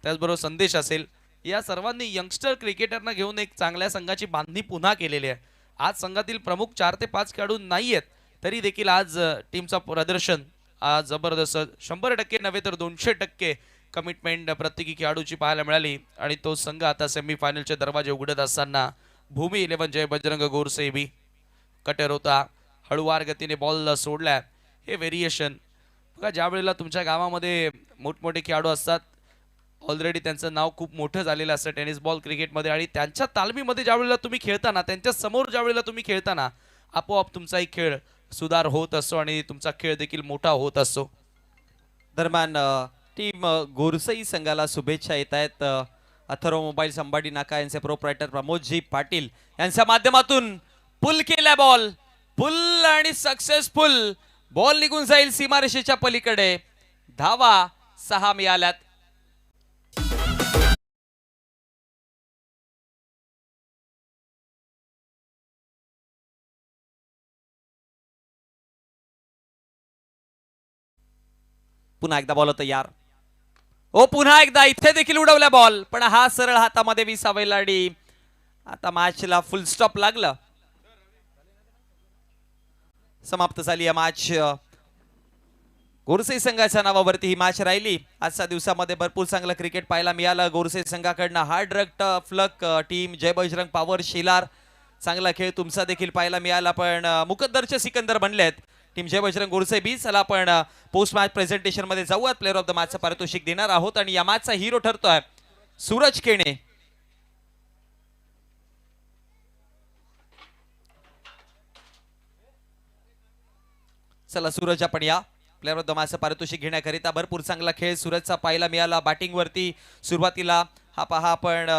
त्याचबरोबर संदेश असेल, या सर्वांनी यंगस्टर क्रिकेटरना घेऊन एक चांगल्या संघाची बांधणी पुन्हा केलेली आहे. आज संघातील प्रमुख 4 ते 5 खेळाडू नाही आहेत, तरी देखील आज टीमचा प्रदर्शन आज जबरदस्त 100% नव्हे तर 200% कमिटमेंट प्रत्येकी खेळाडूची पाहायला मिळाली. आणि तो संघ आता सेमीफायनलचे दरवाजे उघडत असताना भूमी 11 जय बजरंग गोरसे बी. कटर होता, हळूवार गतीने बॉल सोडला. हे व्हेरिएशन बघा, ज्या वेळेला तुमच्या गावामध्ये मोठमोठे खेळाडू असतात, ऑलरेडी त्यांचं नाव खूप मोठं झालेलं असतं टेनिस बॉल क्रिकेटमध्ये, आणि त्यांच्या तालमीमध्ये ज्या वेळेला तुम्ही खेळताना, त्यांच्या समोर ज्या वेळेला तुम्ही खेळताना, आपोआप तुमचाही खेळ सुधार होत असतो आणि तुमचा खेळ देखील मोठा होत असतो. दरम्यान टीम गोरसई संघाला शुभेच्छा येत आहेत. अथर्व मोबाईल अंबाडी नाका यांचे प्रोप्रायटर प्रमोदजी पाटील यांच्या माध्यमातून पुल केला बॉल, पुल आणि सक्सेसफुल. बॉल निघून जाईल सीमारेषेच्या पलीकडे. धावा 6 मिळाल्यात. पुन्हा एकदा बॉल तयार. पुन्हा एकदा इथे देखील उडवला बॉल, पण हा सरळ हातामध्ये विसावेला आणि आता मॅचला फुल स्टॉप लागलं. समाप्त झाली या मॅच. गोरसे संघाच्या नावावरती ही मॅच राहिली. आजच्या दिवसामध्ये भरपूर चांगलं क्रिकेट पाहायला मिळालं. गोरसे संघाकडनं हार्ड रक फ्लक टीम जय बजरंग पॉवर शेलार चांगला खेळ तुमचा देखील पाहायला मिळाला, पण मुकद्दरचे सिकंदर बनलेत. टीम जय बजरंग गोरसे बी. चला आपण पोस्ट मॅच प्रेझेंटेशन मध्ये जाऊयात. प्लेअर ऑफ द मॅचचं पारितोषिक देणार आहोत आणि या मॅचचा हिरो ठरतोय सूरज केणे. चला सूरज आपण या प्लेअर ऑफ द मॅचचं पारितोषिक घेण्याकरिता. भरपूर चांगला खेळ सूरजचा पाहायला मिळाला. बॅटिंग वरती सुरुवातीला हा पहा आपण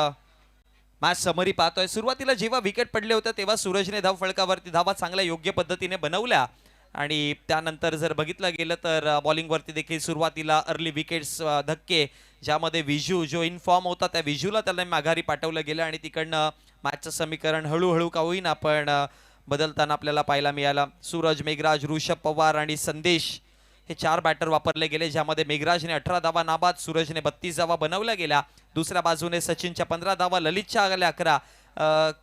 मॅच समरी पाहतोय. सुरुवातीला जेव्हा विकेट पडले होते तेव्हा सूरजने धाव फळकावरती धावा चांगल्या योग्य पद्धतीने बनवल्या आणि त्यानंतर जर बघितलं गेलं तर बॉलिंगवरती देखील सुरुवातीला अर्ली विकेट्स धक्के, ज्यामध्ये विजू जो इन फॉर्म होता त्या विजूला त्याला माघारी पाठवलं गेलं आणि तिकडनं मॅचचं समीकरण हळूहळू का होईना पण बदलताना आपल्याला पाहायला मिळाला. सूरज, मेघराज, ऋषभ पवार आणि संदेश हे 4 बॅटर वापरले गेले, ज्यामध्ये मेघराजने 18 धावा नाबाद, सूरजने 32 धावा बनवल्या गेल्या. दुसऱ्या बाजूने सचिनच्या 15 धावा, ललितच्या आल्या 11,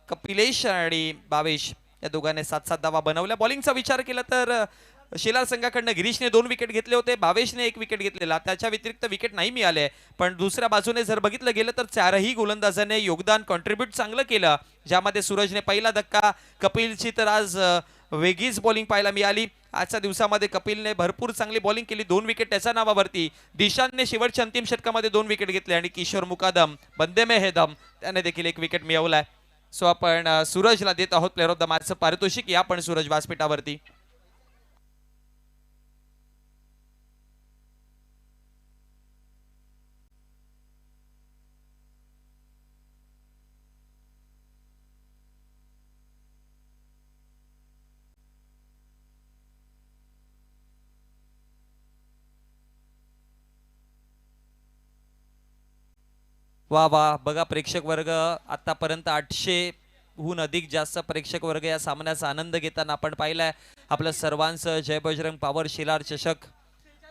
कपिलेश आणि भावेश या दोघांनी 7-7 धावा बनवल्या. बॉलिंगचा विचार केला तर शेलार संघाकडनं गिरीशने 2 विकेट घेतले होते, भावेशने 1 विकेट घेतलेला, त्याच्या व्यतिरिक्त विकेट नाही मिळाले. पण दुसऱ्या बाजूने जर बघितलं गेलं तर 4ही गोलंदाजाने योगदान कॉन्ट्रीब्यूट चांगलं केलं, ज्यामध्ये सूरजने पहिला धक्का, कपिलची तर आज वेगळीच बॉलिंग पाहायला मिळाली. आजच्या दिवसामध्ये कपिलने भरपूर चांगली बॉलिंग केली, 2 विकेट त्याच्या नावावरती. दिशांतने शेवटच्या अंतिम षटकामध्ये 2 विकेट घेतले आणि किशोर मुकादम, बंदे में है दम, त्याने देखील 1 विकेट मिळवलाय. सो आपण सूरजला देत आहोत प्लेअर ऑफ द मॅचचं पारितोषिक. या पण सूरज व्यासपीठावरती. वा वा, बघा प्रेक्षक वर्ग आतापर्यंत 800हून अधिक जास्त प्रेक्षक वर्ग या सामन्याचा आनंद घेताना आपण पाहिलाय. आपल्या सर्वांचं जय बजरंग पॉवर शेलार चषक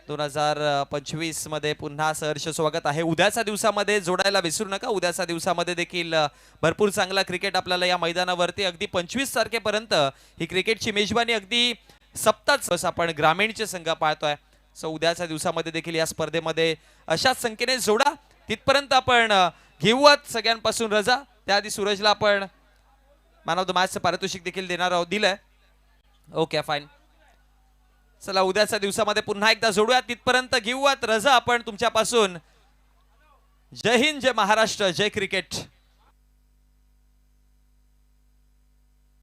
2025 मध्ये पुन्हा सहर्ष स्वागत आहे. उद्याच्या दिवसामध्ये जोडायला विसरू नका. उद्याच्या दिवसामध्ये देखील भरपूर चांगला क्रिकेट आपल्याला या मैदानावरती अगदी 25 तारखेपर्यंत ही क्रिकेटची मेजबानी अगदी सप्ताह आपण ग्रामीणचे संघ पाहतोय. सो उद्याच्या दिवसामध्ये देखील या स्पर्धेमध्ये अशाच संख्येने जोडा. तिथपर्यंत आपण घेऊयात सगळ्यांपासून रजा. त्याआधी सूरजला आपण मॅन ऑफ द मॅचचं पारितोषिक देखील देणार आहोत, दिलंय. Okay fine. चला उद्याच्या दिवसामध्ये पुन्हा एकदा जोडूयात. तिथपर्यंत घेऊयात रजा आपण तुमच्यापासून. जय हिंद, जय महाराष्ट्र, जय क्रिकेट.